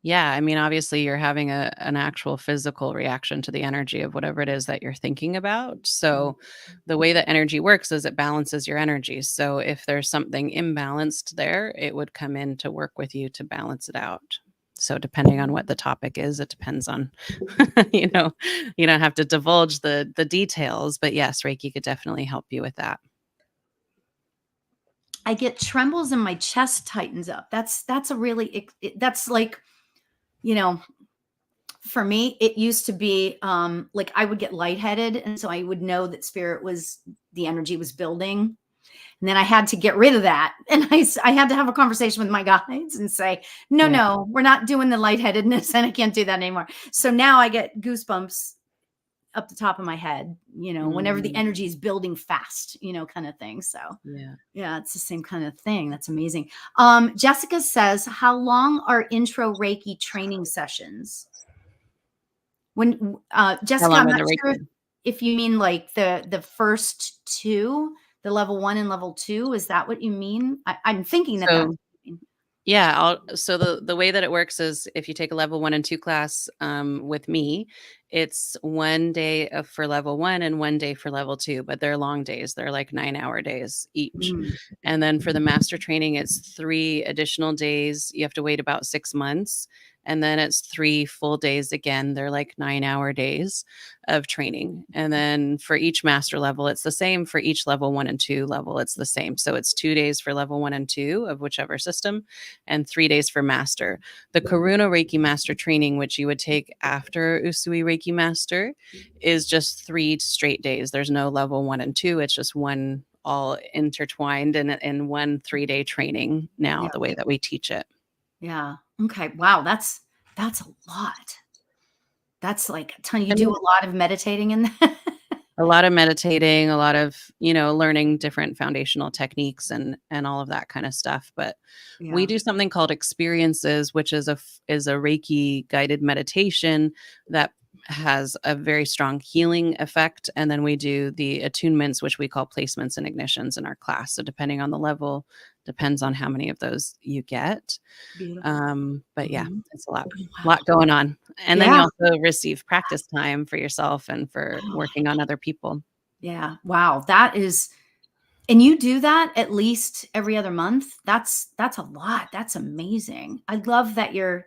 Yeah, I mean, obviously, you're having an actual physical reaction to the energy of whatever it is that you're thinking about. Mm. So, the way that energy works is it balances your energy. So, if there's something imbalanced there, it would come in to work with you to balance it out. So, depending on what the topic is, it depends on, you know, you don't have to divulge the details, but yes, Reiki could definitely help you with that. I get trembles and my chest tightens up. That's a really that's like, you know, for me, it used to be like I would get lightheaded. And so I would know that the energy was building. And then I had to get rid of that. And I had to have a conversation with my guides and say, no, Yeah. no, we're not doing the lightheadedness and I can't do that anymore. So now I get goosebumps up the top of my head, whenever the Mm, energy is building fast, kind of thing. So yeah. yeah, it's the same kind of thing. That's amazing. Jessica says, how long are intro Reiki training sessions? When How Jessica, long I'm are not the sure Reiki? if you mean like the first two, the level 1 and level 2. Is that what you mean? I'm thinking that that's So, what you mean. yeah, so the way that it works is if you take a level 1 and 2 class, with me, it's 1 day for level 1 and 1 day for level 2, but they're long days. They're like 9-hour days each. Mm, And then for the master training, it's 3 additional days. You have to wait about 6 months, and then it's 3 full days again. They're like 9-hour days of training. And then for each master level, it's the same. For each level 1 and 2 level, it's the same. So it's 2 days for level 1 and 2 of whichever system, and 3 days for master. The Karuna Reiki Master training, which you would take after Usui Reiki Master, is just 3 straight days. There's no level 1 and 2. It's just one all intertwined in one 3-day training now, yeah, the way that we teach it. yeah. Okay. Wow, that's a lot. That's like a ton. You I do mean, a lot of meditating in that. a lot of meditating, a lot of, learning different foundational techniques and all of that kind of stuff. But we Yeah. do something called experiences, which is a Reiki guided meditation that has a very strong healing effect. And then we do the attunements, which we call placements and ignitions in our class. So depending on the level, depends on how many of those you get. Beautiful. But yeah, Mhm. it's a lot, Wow. lot going on. And then Yeah. you also receive practice time for yourself and for working on other people. Yeah. Wow. That is, and you do that at least every other month. That's a lot. That's amazing. I love that you're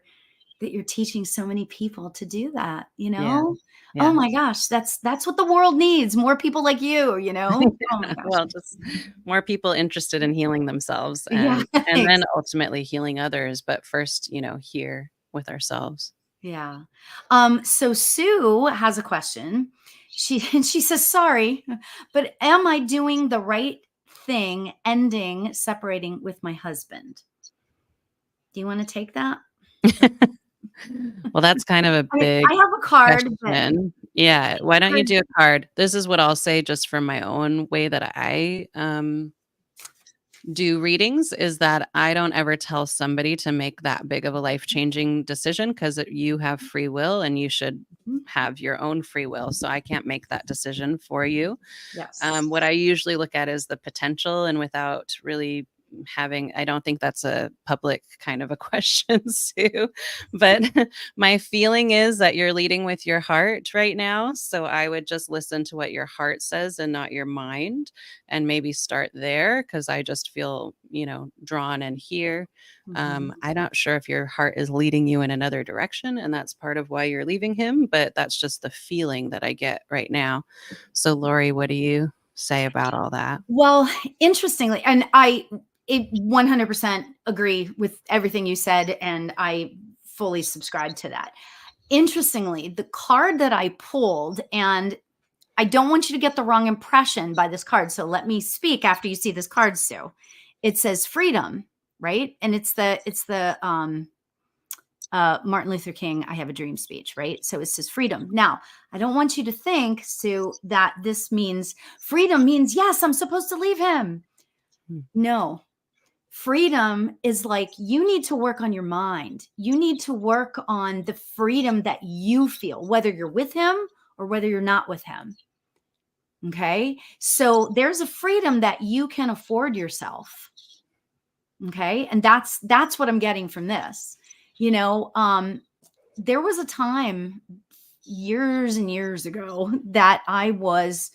teaching so many people to do that, Yeah. Oh Yeah. my gosh, that's what the world needs. More people like you. Oh my gosh. Well, just more people interested in healing themselves Yeah. and then ultimately healing others, but first, here with ourselves. Yeah. So Sue has a question. She says, sorry, but am I doing the right thing separating with my husband? Do you want to take that? Well, that's kind of a I mean, big I have a card, but question. Yeah, why don't you do a card? This is what I'll say just from my own way that I, do readings is that I don't ever tell somebody to make that big of a life-changing decision because you have free will and you should have your own free will. So I can't make that decision for you. yes. What I usually look at is the potential and without really I don't think that's a public kind of a question, Sue, but my feeling is that you're leading with your heart right now. So I would just listen to what your heart says and not your mind, and maybe start there, because I just feel, drawn in here. I'm not sure if your heart is leading you in another direction, and that's part of why you're leaving him, but that's just the feeling that I get right now. So Lauri, what do you say about all that? Well, interestingly, and I 100% agree with everything you said, and I fully subscribe to that. Interestingly, the card that I pulled, and I don't want you to get the wrong impression by this card, so let me speak after you see this card, Sue. It says freedom, right? And it's the Martin Luther King, I Have a Dream speech, right? So it says freedom. Now, I don't want you to think, Sue, that this means freedom means, yes, I'm supposed to leave him. No. Freedom is like, you need to work on your mind. You need to work on the freedom that you feel, whether you're with him or whether you're not with him. Okay. So there's a freedom that you can afford yourself. Okay. And that's what I'm getting from this. There was a time years and years ago that I was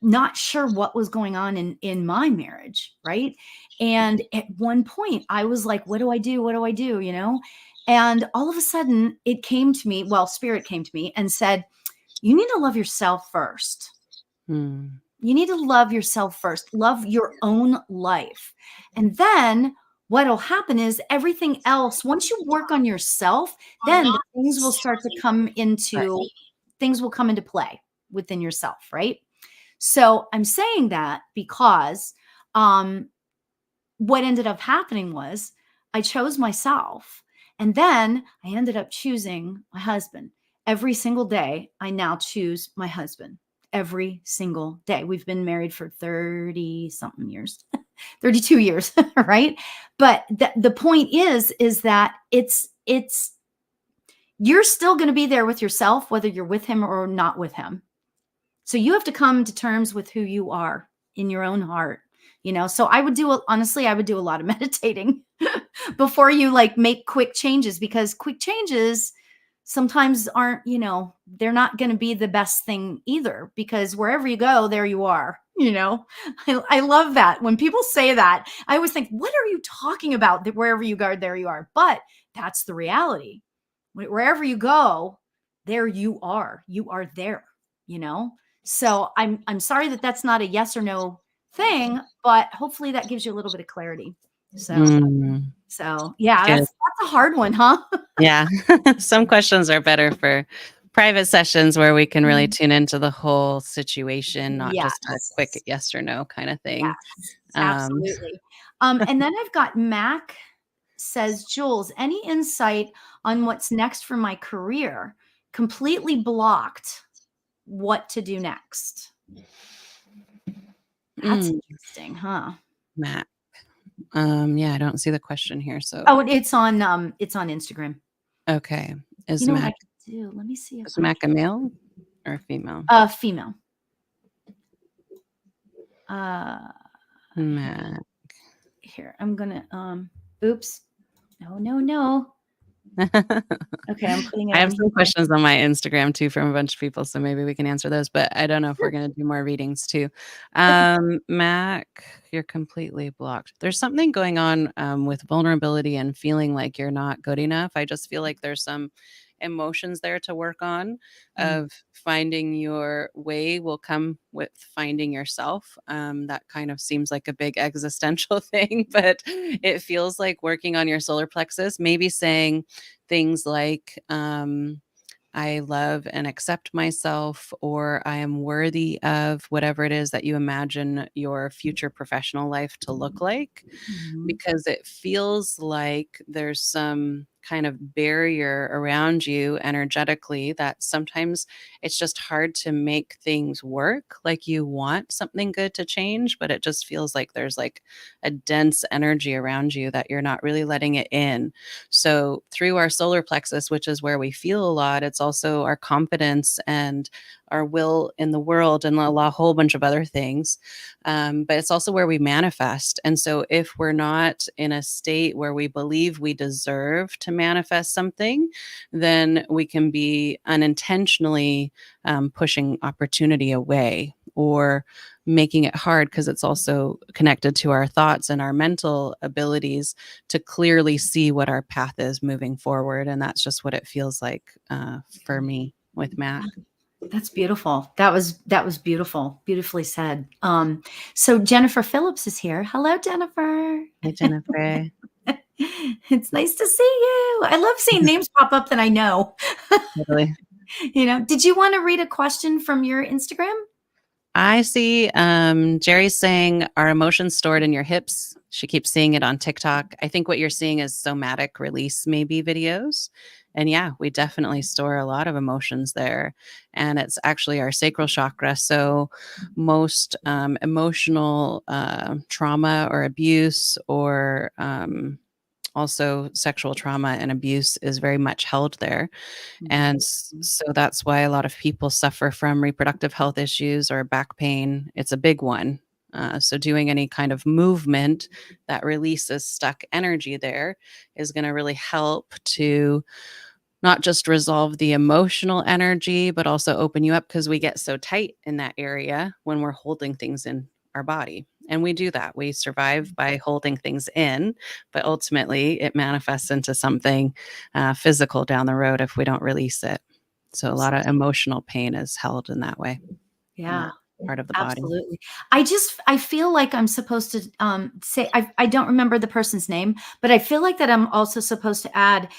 not sure what was going on in my marriage, right? And at one point I was like, what do I do? What do I do? And all of a sudden it came to me, spirit came to me and said, you need to love yourself first. You need to love yourself first. Love your own life. And then what'll happen is everything else, once you work on yourself, then the things will start to come into play within yourself, right? So I'm saying that because what ended up happening was I chose myself, and then I ended up choosing my husband. Every single day, I now choose my husband. Every single day. We've been married for 30 something years, 32 years, right? But the point is that it's you're still going to be there with yourself, whether you're with him or not with him. So you have to come to terms with who you are in your own heart, So I would do a lot of meditating before you make quick changes, because quick changes sometimes aren't, they're not going to be the best thing either, because wherever you go, there you are. I love that. When people say that, I always think, what are you talking about? That wherever you go, there you are. But that's the reality. Wherever you go, there you are. You are there, So I'm sorry that that's not a yes or no thing, but hopefully that gives you a little bit of clarity. So yeah, that's a hard one, huh? Yeah. Some questions are better for private sessions where we can really tune into the whole situation, not just a quick yes or no kind of thing. Yes, absolutely. And then I've got Mac says, Jules, any insight on what's next for my career? Completely blocked. What to do next? That's interesting, huh? Mac. Yeah, I don't see the question here. So it's on Instagram. Okay. Is Mac? Mac? Let me see. Is Mac a male or a female? Female. Mac. Here, I'm gonna. Oops. No. Okay, I'm putting it. I have some questions on my Instagram too from a bunch of people, so maybe we can answer those. But I don't know if we're going to do more readings too. Mac, you're completely blocked. There's something going on with vulnerability and feeling like you're not good enough. I just feel like there's some emotions there to work on of finding your way will come with finding yourself. That kind of seems like a big existential thing, but it feels like working on your solar plexus, maybe saying things like, I love and accept myself, or I am worthy of whatever it is that you imagine your future professional life to look like, because it feels like there's some kind of barrier around you energetically that sometimes it's just hard to make things work. Like you want something good to change, but it just feels like there's like a dense energy around you that you're not really letting it in. So through our solar plexus, which is where we feel a lot, it's also our confidence and our will in the world and a whole bunch of other things. But it's also where we manifest. And so if we're not in a state where we believe we deserve to manifest something, then we can be unintentionally pushing opportunity away or making it hard, because it's also connected to our thoughts and our mental abilities to clearly see what our path is moving forward. And that's just what it feels like for me with Mac. That's beautiful. That was beautiful. Beautifully said. So Jennifer Phillips is here. Hello, Jennifer. Hi, Jennifer. It's nice to see you. I love seeing names pop up that I know. Totally. Did you want to read a question from your Instagram? I see Jerry's saying, are emotions stored in your hips? She keeps seeing it on TikTok. I think what you're seeing is somatic release, maybe videos. And yeah, we definitely store a lot of emotions there. And it's actually our sacral chakra. So most emotional trauma or abuse or also sexual trauma and abuse is very much held there. And so that's why a lot of people suffer from reproductive health issues or back pain. It's a big one. So doing any kind of movement that releases stuck energy there is going to really help to not just resolve the emotional energy, but also open you up, because we get so tight in that area when we're holding things in our body. And we do that. We survive by holding things in, but ultimately it manifests into something physical down the road if we don't release it. So a lot of emotional pain is held in that way. Yeah. Part of the body. Absolutely. I feel like I'm supposed to say, I don't remember the person's name, but I feel like that I'm also supposed to add,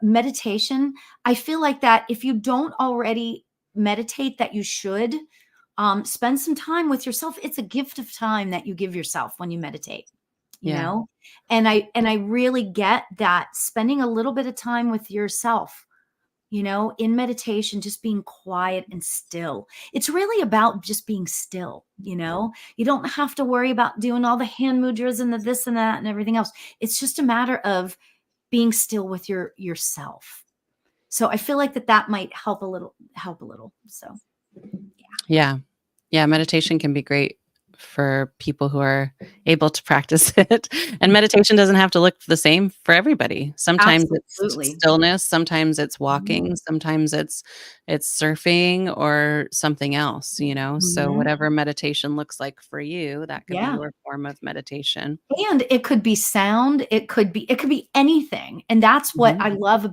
meditation. I feel like that if you don't already meditate, that you should spend some time with yourself. It's a gift of time that you give yourself when you meditate, Yeah. and I really get that, spending a little bit of time with yourself, in meditation, just being quiet and still. It's really about just being still. You don't have to worry about doing all the hand mudras and the this and that and everything else. It's just a matter of being still with yourself. So I feel like that might help a little. So Yeah. Yeah. Meditation can be great for people who are able to practice it. And meditation doesn't have to look the same for everybody. Sometimes it's absolutely. stillness, sometimes it's Mhm. walking, sometimes it's surfing or something else, So Mhm. whatever meditation looks like for you, that could be Yeah. your form of meditation. And it could be sound, it could be anything. And that's what Mhm. I love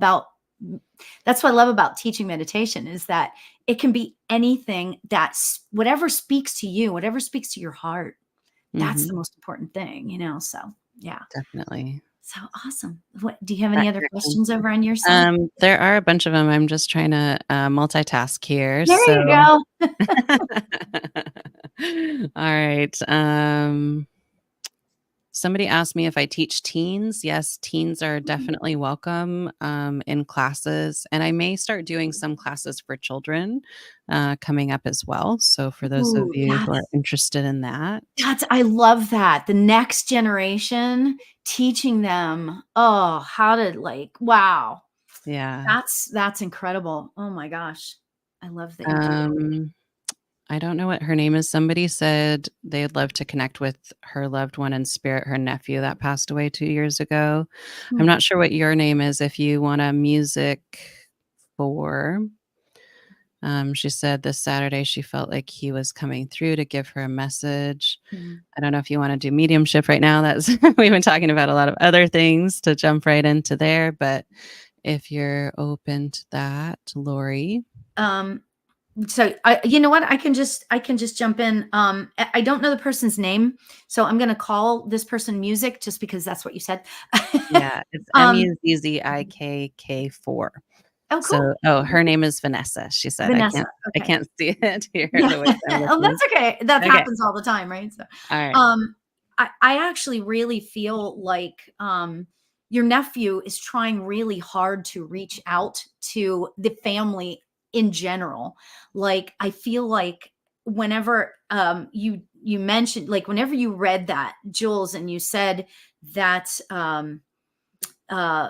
about teaching meditation, is that it can be anything, that's whatever speaks to you, whatever speaks to your heart. That's the Mhm. most important thing, so yeah. Definitely. So awesome. What do you have any That other connection. questions over on your side? There are a bunch of them. I'm just trying to multitask here. There you So go. all right. Somebody asked me if I teach teens. Yes, teens are definitely welcome in classes. And I may start doing some classes for children coming up as well. So for those of Ooh, you who are interested in that. I love that. The next generation, teaching them, how to, wow. Yeah. That's incredible. Oh my gosh. I love that you do that. Um, I don't know what her name is. Somebody said they'd love to connect with her loved one in spirit, her nephew that passed away 2 years ago. I'm Hmm. not sure what your name is. If you want a music for, she said this Saturday she felt like he was coming through to give her a message. Mhm. I don't know if you want to do mediumship right now. That's we've been talking about a lot of other things to jump right into there, but if you're open to that, Lauri. Um, so you know what? I can just jump in. I don't know the person's name, so I'm gonna call this person music just because that's what you said. Yeah, it's um, Muzikkk4. oh, cool. So her name is Vanessa. She said, Vanessa. I Okay. can't see it here Yeah. the way I'm Oh, looking. that's okay. That Okay. happens all the time, right? So, All right. um, I actually really feel like your nephew is trying really hard to reach out to the family in general. Like, I feel like whenever you mentioned, like whenever you read that, Jules, and you said that uh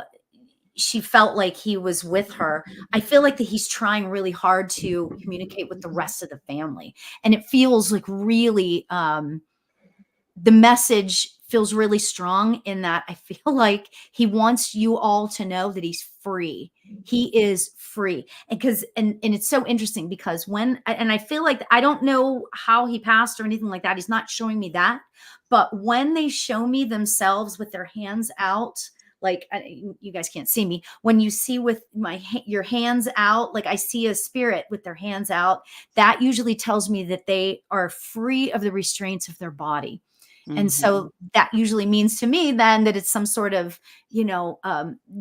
she felt like he was with her. I feel like that he's trying really hard to communicate with the rest of the family. And it feels like really, the message feels really strong in that I feel like he wants you all to know that he's free. He is free. And it's so interesting because and I feel like, I don't know how he passed or anything like that. He's not showing me that. But when they show me themselves with their hands out, like, you guys can't see me, when you see with your hands out, like I see a spirit with their hands out, that usually tells me that they are free of the restraints of their body. And so that usually means to me then that it's some sort of,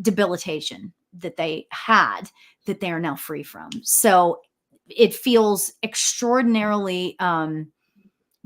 debilitation that they had that they are now free from. So it feels extraordinarily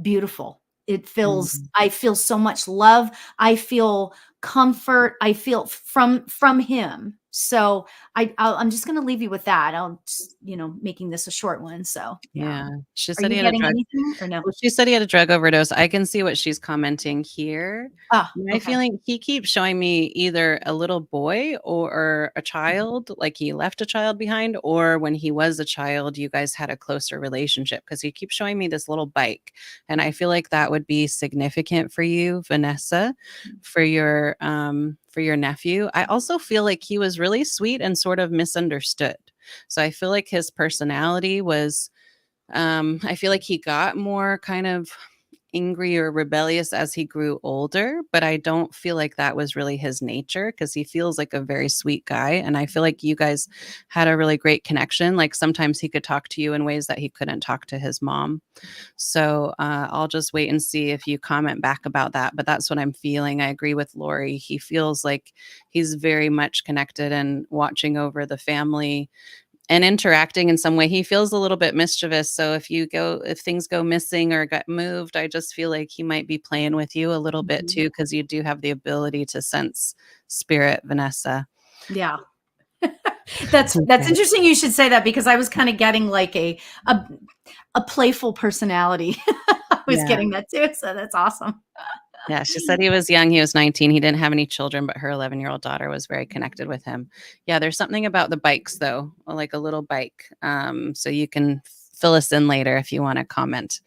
beautiful. I feel so much love. I feel comfort. I feel from him. So I'm just going to leave you with that. I'll just, making this a short one. So Yeah. She Are said you he had a getting drug. anything or no? Well, she said he had a drug overdose. I can see what she's commenting here. Ah, My okay. feeling, he keeps showing me either a little boy or a child, like he left a child behind, or when he was a child, you guys had a closer relationship, because he keeps showing me this little bike. And I feel like that would be significant for you, Vanessa, for your nephew. I also feel like he was really sweet and sort of misunderstood. So I feel like his personality was I feel like he got more kind of angry or rebellious as he grew older, but I don't feel like that was really his nature, because he feels like a very sweet guy. And I feel like you guys had a really great connection. Like sometimes he could talk to you in ways that he couldn't talk to his mom. So I'll just wait and see if you comment back about that. But that's what I'm feeling. I agree with Lauri. He feels like he's very much connected and watching over the family and interacting in some way. He feels a little bit mischievous. So if things go missing or get moved, I just feel like he might be playing with you a little bit too, because you do have the ability to sense spirit, Vanessa. Yeah. That's interesting you should say that, because I was kind of getting like a playful personality. I was getting that too. So that's awesome. Yeah, she said he was young. He was 19. He didn't have any children, but her 11-year-old daughter was very connected with him. Yeah, there's something about the bikes, though, like a little bike. So you can fill us in later if you want to comment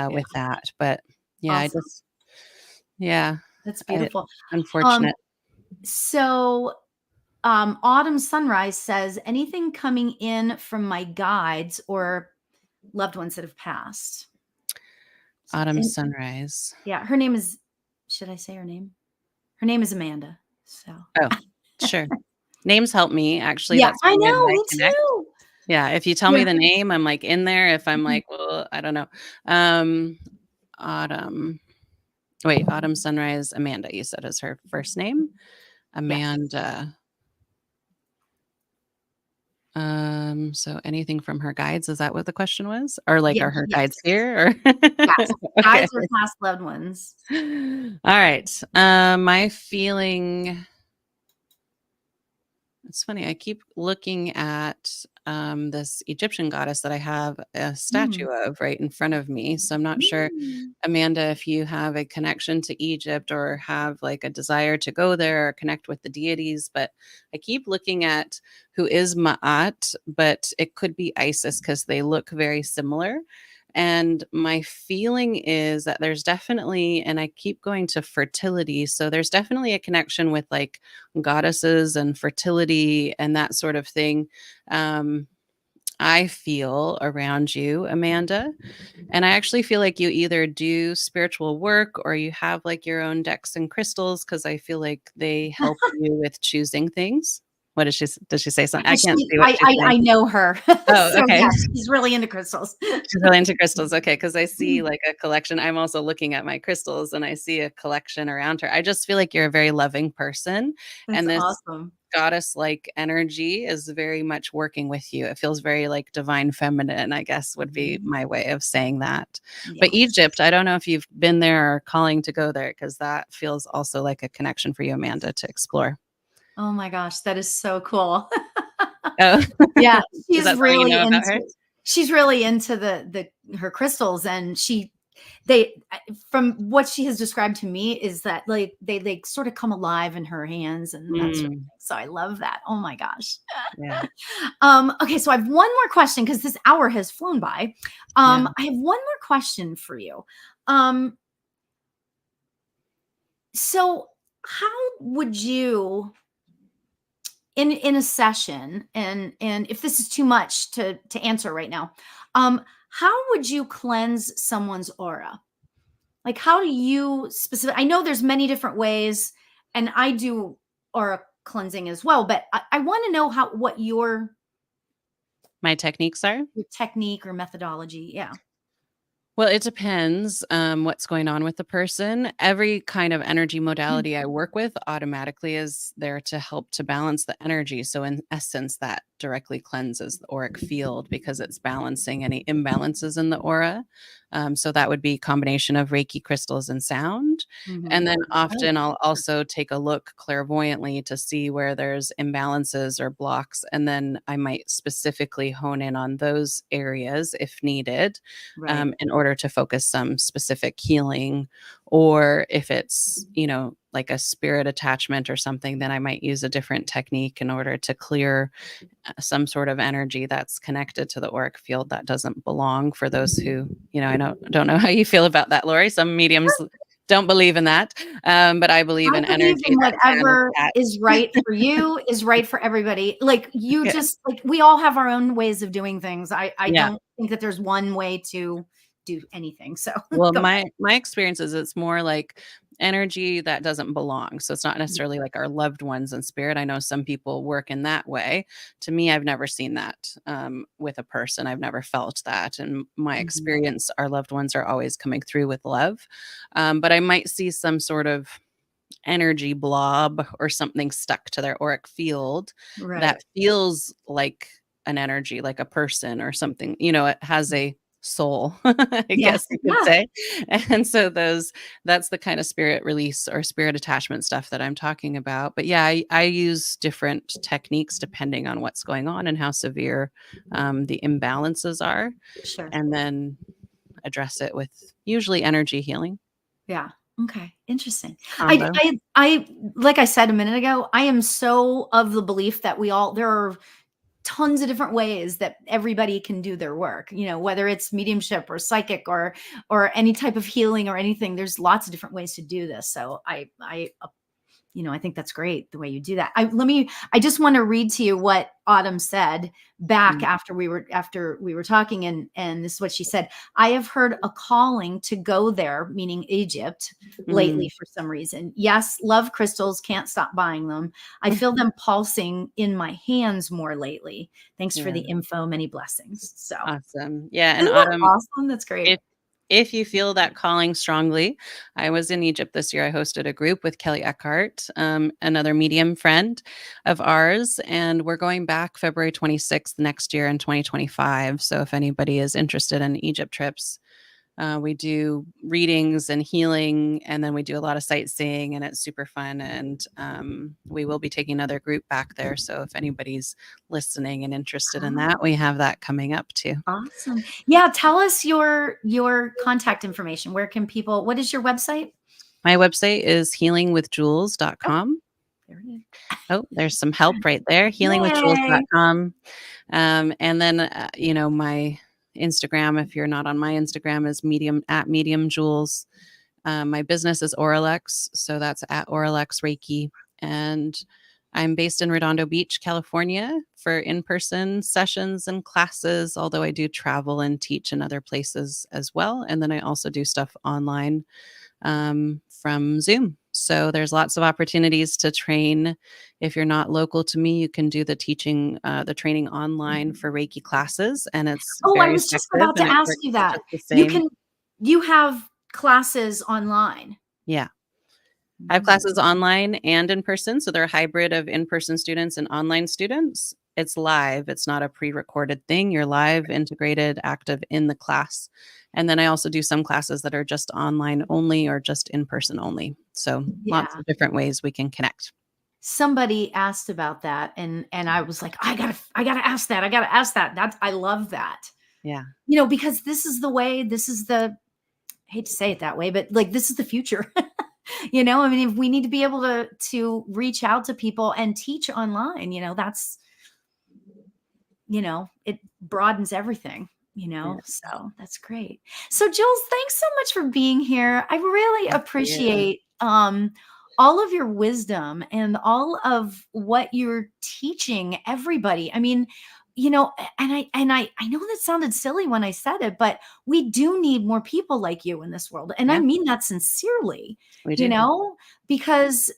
with that. But yeah, Awesome. That's beautiful. Unfortunate. So Autumn Sunrise says, anything coming in from my guides or loved ones that have passed? Autumn Sunrise. Yeah, her name is, should I say her name? Her name is Amanda. So. Oh, sure. Names help me, actually. Yeah, That's I one way know, that I me connect. too. Yeah, if you tell me the name, I'm like in there. If I'm like, well, I don't know. Autumn Sunrise, Amanda, you said is her first name. Amanda. Yes. So anything from her guides, is that what the question was? Or like, are her guides here? Or yes. Okay. Guides or past loved ones. All right. My feeling, it's funny. I keep looking at this Egyptian goddess that I have a statue of right in front of me. So I'm not sure, Amanda, if you have a connection to Egypt or have like a desire to go there or connect with the deities. But I keep looking at who is Ma'at, but it could be Isis because they look very similar. And my feeling is that there's definitely, and I keep going to fertility. So there's definitely a connection with like goddesses and fertility and that sort of thing. I feel around you, Amanda. And I actually feel like you either do spiritual work or you have like your own decks and crystals, because I feel like they help you with choosing things. What does she say something? I can't see what she's saying. I know her. Oh, so okay. Yeah, she's really into crystals. She's really into crystals. Okay. Because I see like a collection. I'm also looking at my crystals and I see a collection around her. I just feel like you're a very loving person. That's and this awesome. goddess like energy is very much working with you. It feels very like divine feminine, I guess would be my way of saying that. Yeah. But Egypt, I don't know if you've been there or calling to go there, because that feels also like a connection for you, Amanda, to explore. Oh my gosh, that is so cool. Oh, yeah, she's really into she's really into her crystals, and she from what she has described to me is that like they sort of come alive in her hands and that sort of thing. So I love that. Oh my gosh. Yeah. Okay, so I have one more question because this hour has flown by. Yeah. I have one more question for you. So how would you in a session, and if this is too much to answer right now, how would you cleanse someone's aura? Like, how do you I know there's many different ways, and I do aura cleansing as well, but I want to know what My techniques are? your technique or methodology. Yeah. Well, it depends what's going on with the person. Every kind of energy modality I work with automatically is there to help to balance the energy. So, in essence, that directly cleanses the auric field because it's balancing any imbalances in the aura. So that would be a combination of Reiki crystals and sound. And then often I'll also take a look clairvoyantly to see where there's imbalances or blocks. And then I might specifically hone in on those areas if needed. Right. In order to focus some specific healing. Or if it's, like a spirit attachment or something, then I might use a different technique in order to clear some sort of energy that's connected to the auric field that doesn't belong for those who, I don't know how you feel about that, Lauri. Some mediums don't believe in that. But I believe in believe energy in that channels whatever that. is right for you is right for everybody. Like you Yeah. just like we all have our own ways of doing things. I Yeah. don't think that there's one way to do anything. So Well, go. my experience is it's more like energy that doesn't belong. So it's not necessarily like our loved ones in spirit. I know some people work in that way. To me, I've never seen that with a person. I've never felt that. In my Mhm. experience, our loved ones are always coming through with love. But I might see some sort of energy blob or something stuck to their auric field Right. that feels like an energy, like a person or something. It has a soul, I Yes. guess you could Yeah. say. And so that's the kind of spirit release or spirit attachment stuff that I'm talking about. But yeah, I use different techniques depending on what's going on and how severe the imbalances are, Sure. and then address it with usually energy healing Yeah. Okay. Interesting. combo. Like I said a minute ago, I am so of the belief that there are tons of different ways that everybody can do their work, whether it's mediumship or psychic or any type of healing or anything. There's lots of different ways to do this. So I think that's great the way you do that. I just want to read to you what Autumn said back Mm. after we were talking, and this is what she said. I have heard a calling to go there, meaning Egypt, lately Mm. for some reason. Yes, love crystals, can't stop buying them. I feel them pulsing in my hands more lately. Thanks for Yeah. the info. Many blessings. So Awesome. Yeah, and isn't that Autumn, awesome? That's great. if if you feel that calling strongly, I was in Egypt this year. I hosted a group with Kelly Eckhart, another medium friend of ours, and we're going back February 26th next year in 2025. So if anybody is interested in Egypt trips, we do readings and healing, and then we do a lot of sightseeing, and it's super fun. And we will be taking another group back there. So if anybody's listening and interested in that, we have that coming up too. Awesome. Yeah, tell us your contact information. What is your website? My website is Oh, healingwithjules.com. there it is. Oh, there's some help right there. Yay. Healingwithjules.com. And then, my Instagram, if you're not on my Instagram, is medium Jules. My business is Oralex, so that's at Oralex Reiki. And I'm based in Redondo Beach, California for in-person sessions and classes, although I do travel and teach in other places as well. And then I also do stuff online from Zoom. So there's lots of opportunities to train. If you're not local to me, you can do the training online for Reiki classes, and it's Oh, I very was just effective about and to it ask works you that. just the same. You have classes online. Yeah. I have Mm. classes online and in person, so they're a hybrid of in-person students and online students. It's live. It's not a pre-recorded thing. You're live, integrated, active in the class. And then I also do some classes that are just online only or just in-person only. So lots Yeah. of different ways we can connect. Somebody asked about that, and I was like, I gotta ask that. I gotta ask that. I love that. Yeah. Because this is the way, this is the hate to say it that way, but like this is the future. You know, I mean, if we need to be able to reach out to people and teach online, you know, that's, you know, it broadens everything, you know, Yes. so that's great. So Jules, thanks so much for being here. I really Yeah. appreciate all of your wisdom and all of what you're teaching everybody. I mean, you know, and I know that sounded silly when I said it, but we do need more people like you in this world. And I Yeah, mean that sincerely, we you do. know, because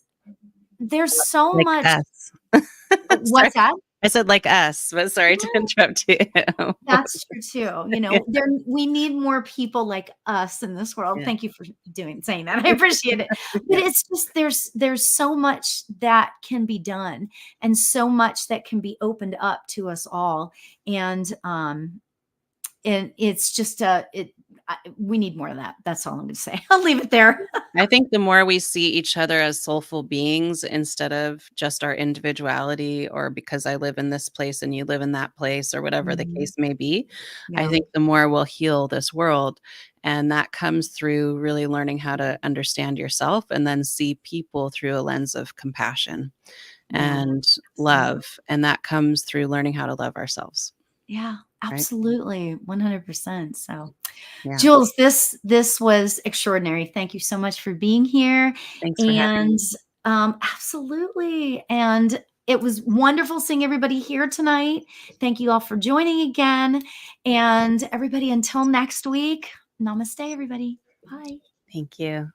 there's so Like much. us. Sorry. What's that? I said like us, but sorry to interrupt you. That's true too. You Yeah, know, we need more people like us in this world. yeah, Thank you for saying that. I appreciate it. But yeah. it's just there's so much that can be done and so much that can be opened up to us all. And it's just we need more of that. That's all I'm going to say. I'll leave it there. I think the more we see each other as soulful beings instead of just our individuality or because I live in this place and you live in that place or whatever the Mhm. case may be, I Yeah. think the more we'll heal this world. And that comes through really learning how to understand yourself and then see people through a lens of compassion Yeah. and Absolutely. love. And that comes through learning how to love ourselves, Yeah, right? absolutely. 100%. So Yeah. Jules, this was extraordinary. Thank you so much for being here. Thanks for having And me. absolutely. And it was wonderful seeing everybody here tonight. Thank you all for joining again. And everybody, until next week, namaste, everybody. Bye. Thank you.